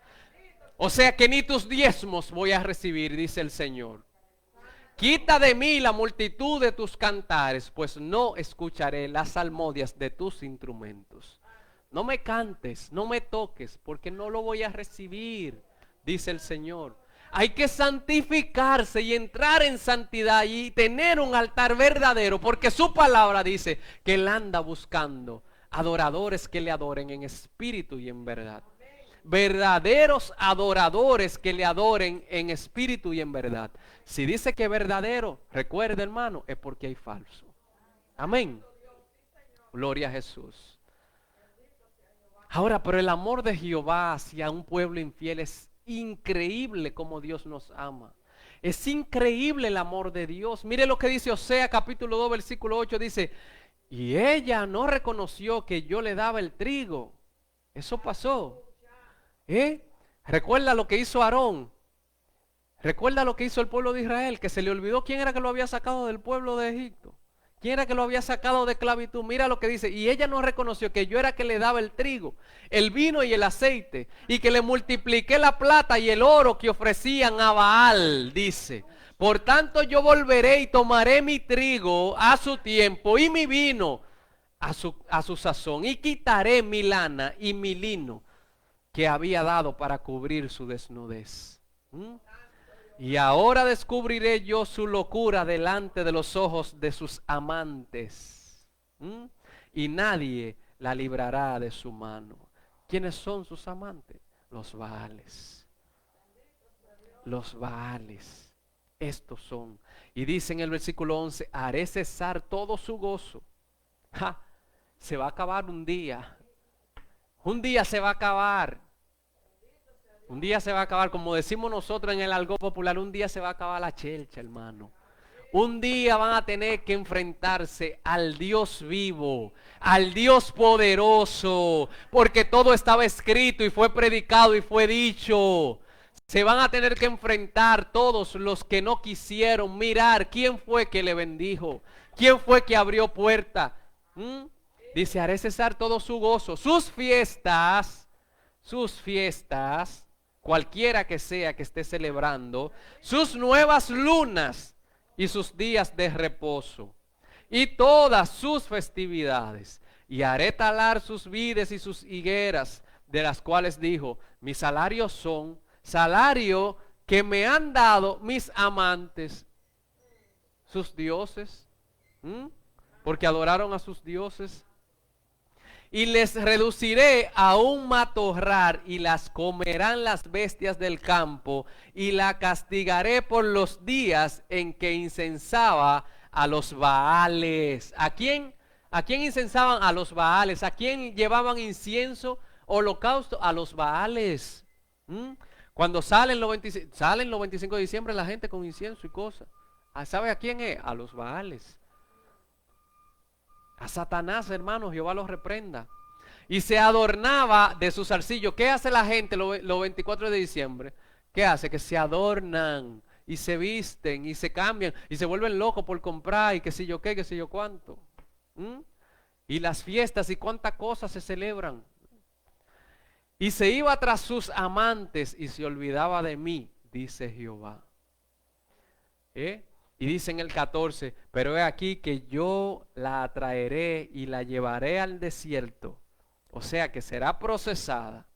O sea que ni tus diezmos voy a recibir, dice el Señor. Quita de mí la multitud de tus cantares, pues no escucharé las salmodias de tus instrumentos. No me cantes, no me toques, porque no lo voy a recibir, dice el Señor. Hay que santificarse y entrar en santidad y tener un altar verdadero, porque su palabra dice que Él anda buscando adoradores que le adoren en espíritu y en verdad. Verdaderos adoradores que le adoren en espíritu y en verdad. Si dice que verdadero, recuerde, hermano, es porque hay falso. Amén. Gloria a Jesús. Ahora, pero el amor de Jehová hacia un pueblo infiel es increíble como Dios nos ama. Es increíble el amor de Dios. Mire lo que dice Osea capítulo 2 versículo 8. Dice, y ella no reconoció que yo le daba el trigo. Eso pasó. Recuerda lo que hizo Aarón. Recuerda lo que hizo el pueblo de Israel, que se le olvidó quién era que lo había sacado del pueblo de Egipto. ¿Quién era que lo había sacado de esclavitud? Mira lo que dice. Y ella no reconoció que yo era que le daba el trigo, el vino y el aceite, y que le multipliqué la plata y el oro que ofrecían a Baal, dice. Por tanto yo volveré y tomaré mi trigo a su tiempo y mi vino a su sazón, y quitaré mi lana y mi lino que había dado para cubrir su desnudez. Y ahora descubriré yo su locura delante de los ojos de sus amantes. Y nadie la librará de su mano. ¿Quiénes son sus amantes? Los Baales. Los Baales. Estos son. Y dice en el versículo 11, haré cesar todo su gozo. Se va a acabar un día. Un día se va a acabar. Un día se va a acabar, como decimos nosotros en el argot popular, un día se va a acabar la chelcha, hermano. Un día van a tener que enfrentarse al Dios vivo, al Dios poderoso, porque todo estaba escrito y fue predicado y fue dicho. Se van a tener que enfrentar todos los que no quisieron mirar quién fue que le bendijo, quién fue que abrió puerta. Dice, haré cesar todo su gozo, sus fiestas, cualquiera que sea que esté celebrando, sus nuevas lunas y sus días de reposo y todas sus festividades. Y haré talar sus vides y sus higueras, de las cuales dijo, mis salarios son salario que me han dado mis amantes, sus dioses, porque adoraron a sus dioses. Y les reduciré a un matorral y las comerán las bestias del campo, y la castigaré por los días en que incensaba a los Baales. ¿A quién? ¿A quién incensaban? A los Baales. ¿A quién llevaban incienso, holocausto? A los Baales. Cuando salen los 25 de diciembre la gente con incienso y cosas. ¿Sabe a quién es? A los Baales. A Satanás, hermano, Jehová los reprenda. Y se adornaba de su zarcillo. ¿Qué hace la gente los 24 de diciembre? ¿Qué hace? Que se adornan y se visten y se cambian y se vuelven locos por comprar y qué sé yo qué, qué sé yo cuánto. Y las fiestas y cuántas cosas se celebran. Y se iba tras sus amantes y se olvidaba de mí, dice Jehová. Y dice en el 14, pero he aquí que yo la atraeré y la llevaré al desierto, o sea que será procesada,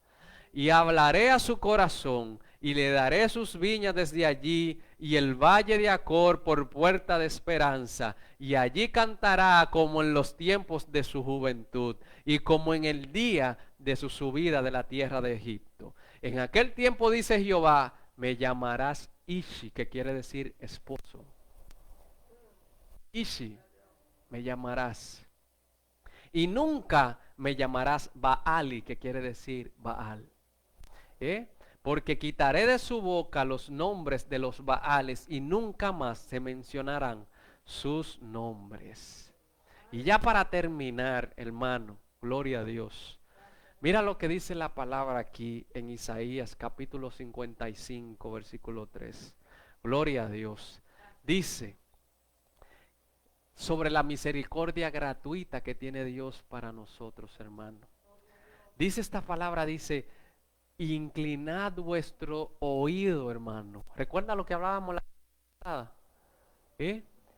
y hablaré a su corazón, y le daré sus viñas desde allí, y el valle de Acor por puerta de esperanza, y allí cantará como en los tiempos de su juventud, y como en el día de su subida de la tierra de Egipto. En aquel tiempo, dice Jehová, me llamarás Ishi, que quiere decir esposo. Ishi, me llamarás. Y nunca me llamarás Baali, que quiere decir Baal. Porque quitaré de su boca los nombres de los Baales y nunca más se mencionarán sus nombres. Y ya para terminar, hermano, gloria a Dios. Mira lo que dice la palabra aquí en Isaías capítulo 55, versículo 3. Gloria a Dios. Dice sobre la misericordia gratuita que tiene Dios para nosotros, hermano. Dice esta palabra, dice, inclinad vuestro oído, hermano. ¿Recuerda lo que hablábamos la pasada?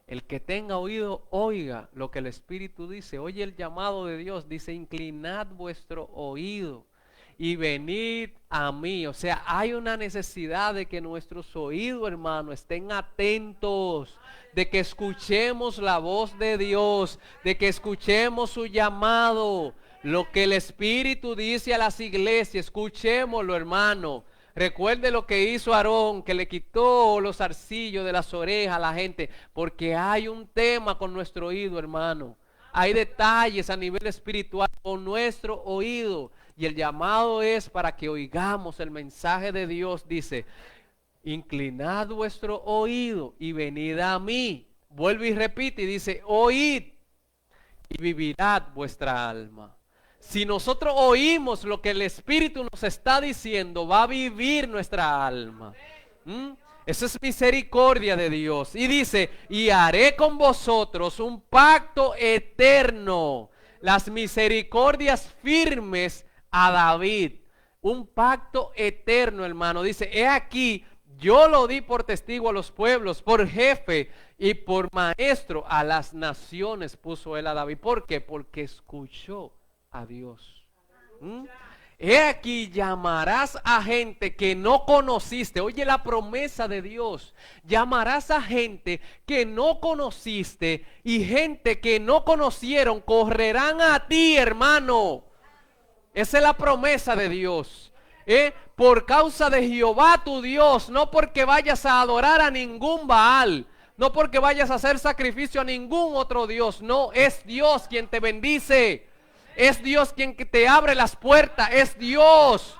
El que tenga oído, oiga lo que el Espíritu dice. Oye el llamado de Dios. Dice, inclinad vuestro oído y venid a mí. O sea, hay una necesidad de que nuestros oídos, hermano, estén atentos. De que escuchemos la voz de Dios. De que escuchemos su llamado. Lo que el Espíritu dice a las iglesias, escuchémoslo, hermano. Recuerde lo que hizo Aarón, que le quitó los zarcillos de las orejas a la gente, porque hay un tema con nuestro oído, hermano. Hay detalles a nivel espiritual con nuestro oído, y el llamado es para que oigamos el mensaje de Dios. Dice, inclinad vuestro oído y venid a mí. Vuelve y repite y dice, oíd y vivirá vuestra alma. Si nosotros oímos lo que el Espíritu nos está diciendo, va a vivir nuestra alma. Esa es misericordia de Dios. Y dice, y haré con vosotros un pacto eterno. Las misericordias firmes a David. Un pacto eterno, hermano. Dice, he aquí, yo lo di por testigo a los pueblos, por jefe y por maestro a las naciones puso él a David. ¿Por qué? Porque escuchó a Dios. He aquí, llamarás a gente que no conociste. Oye la promesa de Dios. Llamarás a gente que no conociste, y gente que no conocieron correrán a ti, hermano. Esa es la promesa de Dios. Por causa de Jehová tu Dios, no porque vayas a adorar a ningún Baal, no porque vayas a hacer sacrificio a ningún otro Dios. No, es Dios quien te bendice. Es Dios quien te abre las puertas. Es Dios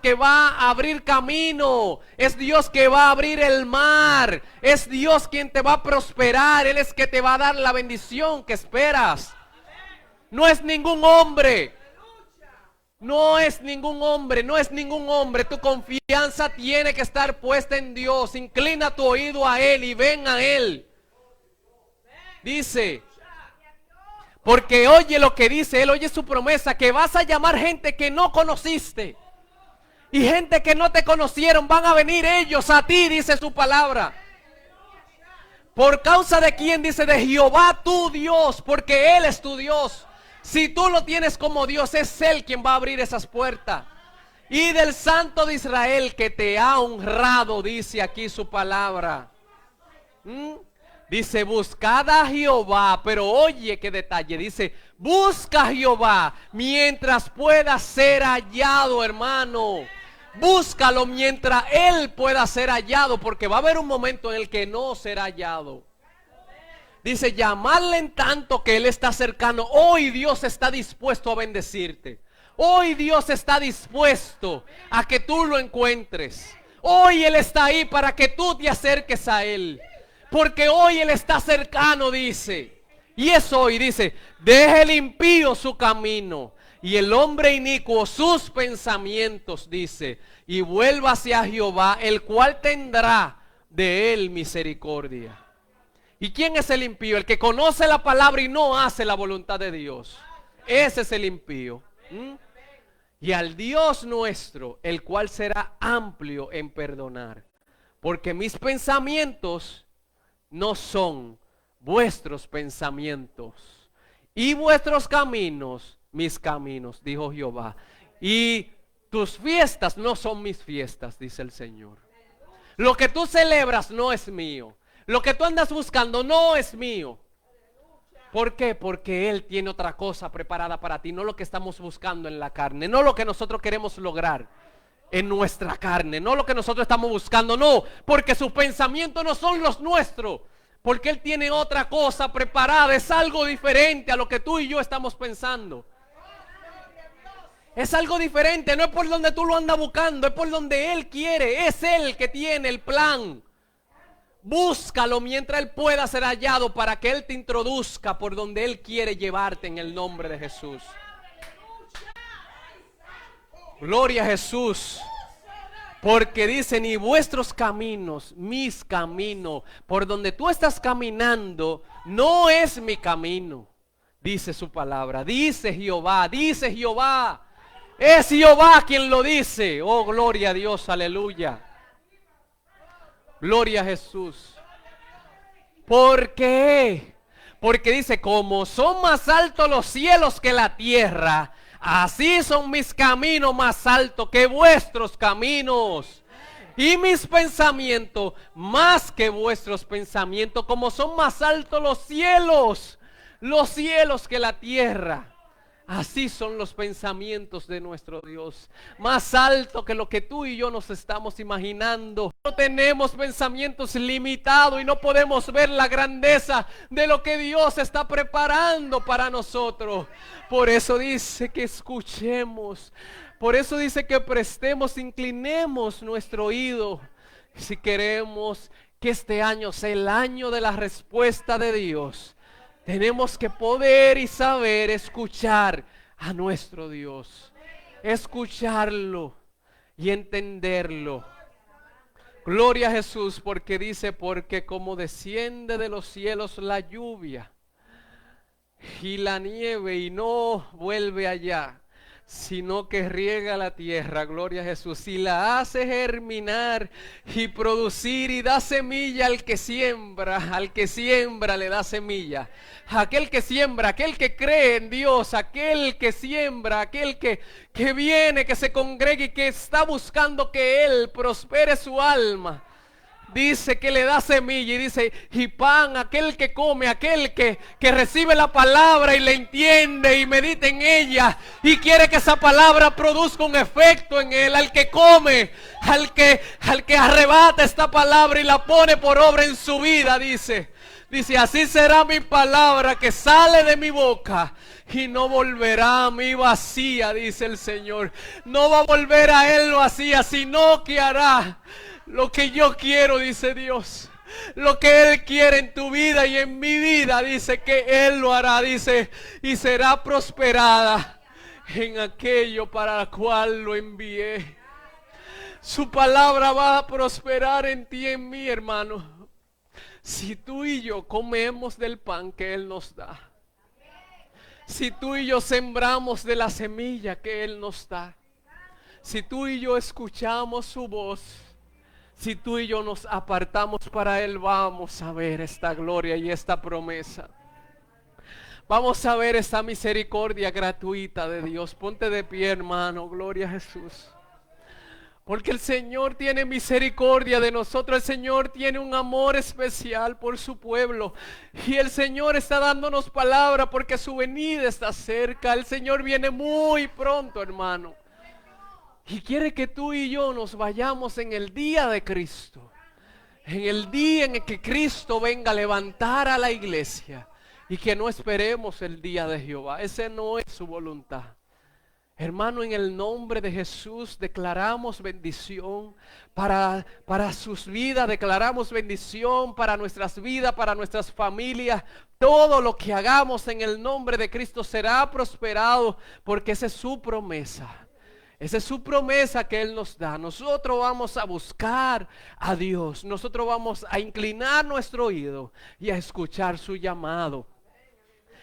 que va a abrir camino. Es Dios que va a abrir el mar. Es Dios quien te va a prosperar. Él es que te va a dar la bendición que esperas. No es ningún hombre. No es ningún hombre, no es ningún hombre. Tu confianza tiene que estar puesta en Dios. Inclina tu oído a Él y ven a Él. Dice, porque oye lo que dice Él, oye su promesa, que vas a llamar gente que no conociste. Y gente que no te conocieron, van a venir ellos a ti, dice su palabra. ¿Por causa de quién? Dice, de Jehová tu Dios, porque Él es tu Dios. Si tú lo tienes como Dios, es Él quien va a abrir esas puertas. Y del Santo de Israel que te ha honrado, dice aquí su palabra. Dice, buscad a Jehová, pero oye qué detalle. Dice, busca a Jehová mientras pueda ser hallado, hermano. Búscalo mientras Él pueda ser hallado, porque va a haber un momento en el que no será hallado. Dice, llamadle en tanto que Él está cercano. Hoy Dios está dispuesto a bendecirte. Hoy Dios está dispuesto a que tú lo encuentres. Hoy Él está ahí para que tú te acerques a Él. Porque hoy Él está cercano, dice. Y es hoy, dice, deje el impío su camino y el hombre inicuo sus pensamientos, dice, y vuelva hacia Jehová, el cual tendrá de él misericordia. ¿Y quién es el impío? El que conoce la palabra y no hace la voluntad de Dios. Ese es el impío. Y al Dios nuestro, el cual será amplio en perdonar. Porque mis pensamientos no son vuestros pensamientos, y vuestros caminos, mis caminos, dijo Jehová. Y tus fiestas no son mis fiestas, dice el Señor. Lo que tú celebras no es mío. Lo que tú andas buscando no es mío. ¿Por qué? Porque Él tiene otra cosa preparada para ti. No lo que estamos buscando en la carne. No lo que nosotros queremos lograr en nuestra carne. No lo que nosotros estamos buscando. No, porque sus pensamientos no son los nuestros. Porque Él tiene otra cosa preparada. Es algo diferente a lo que tú y yo estamos pensando. Es algo diferente. No es por donde tú lo andas buscando. Es por donde Él quiere. Es Él que tiene el plan. Búscalo mientras Él pueda ser hallado para que Él te introduzca por donde Él quiere llevarte en el nombre de Jesús. Gloria a Jesús. Porque dice, ni vuestros caminos, mis caminos, por donde tú estás caminando, no es mi camino. Dice su palabra, dice Jehová, dice Jehová. Es Jehová quien lo dice. Oh, gloria a Dios, aleluya. Gloria a Jesús. ¿Por qué? Porque dice, como son más altos los cielos que la tierra, así son mis caminos más altos que vuestros caminos. Y mis pensamientos más que vuestros pensamientos, como son más altos los cielos que la tierra. Así son los pensamientos de nuestro Dios, más alto que lo que tú y yo nos estamos imaginando. No tenemos pensamientos limitados y no podemos ver la grandeza de lo que Dios está preparando para nosotros. Por eso dice que escuchemos, por eso dice que prestemos, inclinemos nuestro oído. Si queremos que este año sea el año de la respuesta de Dios, tenemos que poder y saber escuchar a nuestro Dios. Escucharlo y entenderlo. Gloria a Jesús, porque dice, porque como desciende de los cielos la lluvia y la nieve y no vuelve allá, sino que riega la tierra, gloria a Jesús, y la hace germinar y producir y da semilla al que siembra le da semilla. Aquel que siembra, aquel que cree en Dios, aquel que siembra, aquel que viene, que se congrega y que está buscando que Él prospere su alma. Dice que le da semilla y dice, y pan, aquel que come, aquel que recibe la palabra y la entiende y medita en ella y quiere que esa palabra produzca un efecto en él. Al que come, al que arrebata esta palabra y la pone por obra en su vida, dice, así será mi palabra que sale de mi boca y no volverá a mí vacía, dice el Señor. No va a volver a Él vacía, sino que hará lo que yo quiero, dice Dios. Lo que Él quiere en tu vida y en mi vida, dice que Él lo hará, dice, y será prosperada en aquello para lo cual lo envié. Su palabra va a prosperar en ti y en mí, hermano. Si tú y yo comemos del pan que Él nos da. Si tú y yo sembramos de la semilla que Él nos da. Si tú y yo escuchamos su voz. Si tú y yo nos apartamos para Él, vamos a ver esta gloria y esta promesa. Vamos a ver esta misericordia gratuita de Dios. Ponte de pie, hermano, gloria a Jesús. Porque el Señor tiene misericordia de nosotros. El Señor tiene un amor especial por su pueblo. Y el Señor está dándonos palabra porque su venida está cerca. El Señor viene muy pronto, hermano. Y quiere que tú y yo nos vayamos en el día de Cristo. En el día en el que Cristo venga a levantar a la iglesia. Y que no esperemos el día de Jehová. Ese no es su voluntad. Hermano, en el nombre de Jesús declaramos bendición para sus vidas. Declaramos bendición para nuestras vidas, para nuestras familias. Todo lo que hagamos en el nombre de Cristo será prosperado porque esa es su promesa. Esa es su promesa que Él nos da. Nosotros vamos a buscar a Dios. Nosotros vamos a inclinar nuestro oído y a escuchar su llamado.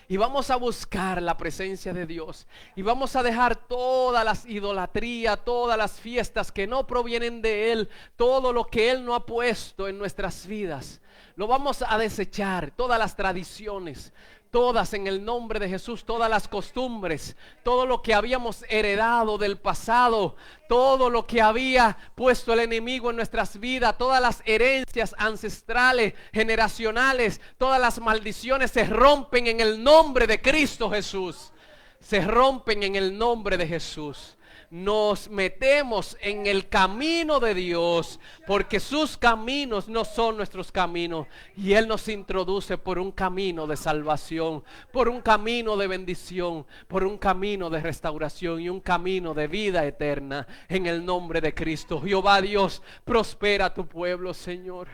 Y vamos a buscar la presencia de Dios. Y vamos a dejar todas las idolatrías, todas las fiestas que no provienen de Él. Todo lo que Él no ha puesto en nuestras vidas. Lo vamos a desechar, todas las tradiciones. Todas en el nombre de Jesús, todas las costumbres, todo lo que habíamos heredado del pasado, todo lo que había puesto el enemigo en nuestras vidas, todas las herencias ancestrales, generacionales, todas las maldiciones se rompen en el nombre de Cristo Jesús. Se rompen en el nombre de Jesús. Nos metemos en el camino de Dios porque sus caminos no son nuestros caminos y Él nos introduce por un camino de salvación, por un camino de bendición, por un camino de restauración y un camino de vida eterna en el nombre de Cristo. Jehová Dios, prospera tu pueblo, Señor.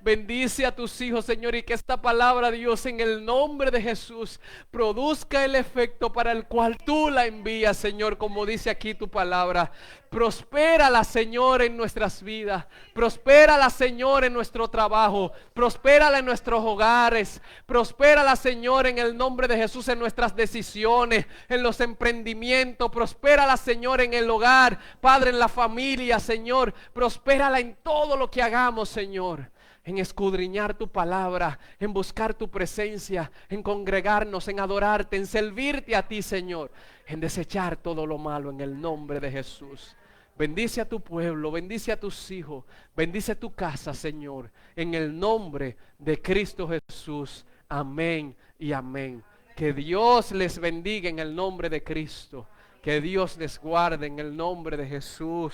Bendice a tus hijos, Señor, y que esta palabra, Dios, en el nombre de Jesús, produzca el efecto para el cual tú la envías, Señor, como dice aquí tu palabra. Prospérala, Señor, en nuestras vidas. Prospérala, Señor, en nuestro trabajo. Prospérala en nuestros hogares. Prospérala, Señor, en el nombre de Jesús, en nuestras decisiones, en los emprendimientos. Prospérala, Señor, en el hogar, Padre, en la familia, Señor. Prospérala en todo lo que hagamos, Señor. En escudriñar tu palabra, en buscar tu presencia, en congregarnos, en adorarte, en servirte a ti, Señor, en desechar todo lo malo en el nombre de Jesús. Bendice a tu pueblo, bendice a tus hijos, bendice tu casa, Señor, en el nombre de Cristo Jesús. Amén y amén. Que Dios les bendiga en el nombre de Cristo. Que Dios les guarde en el nombre de Jesús.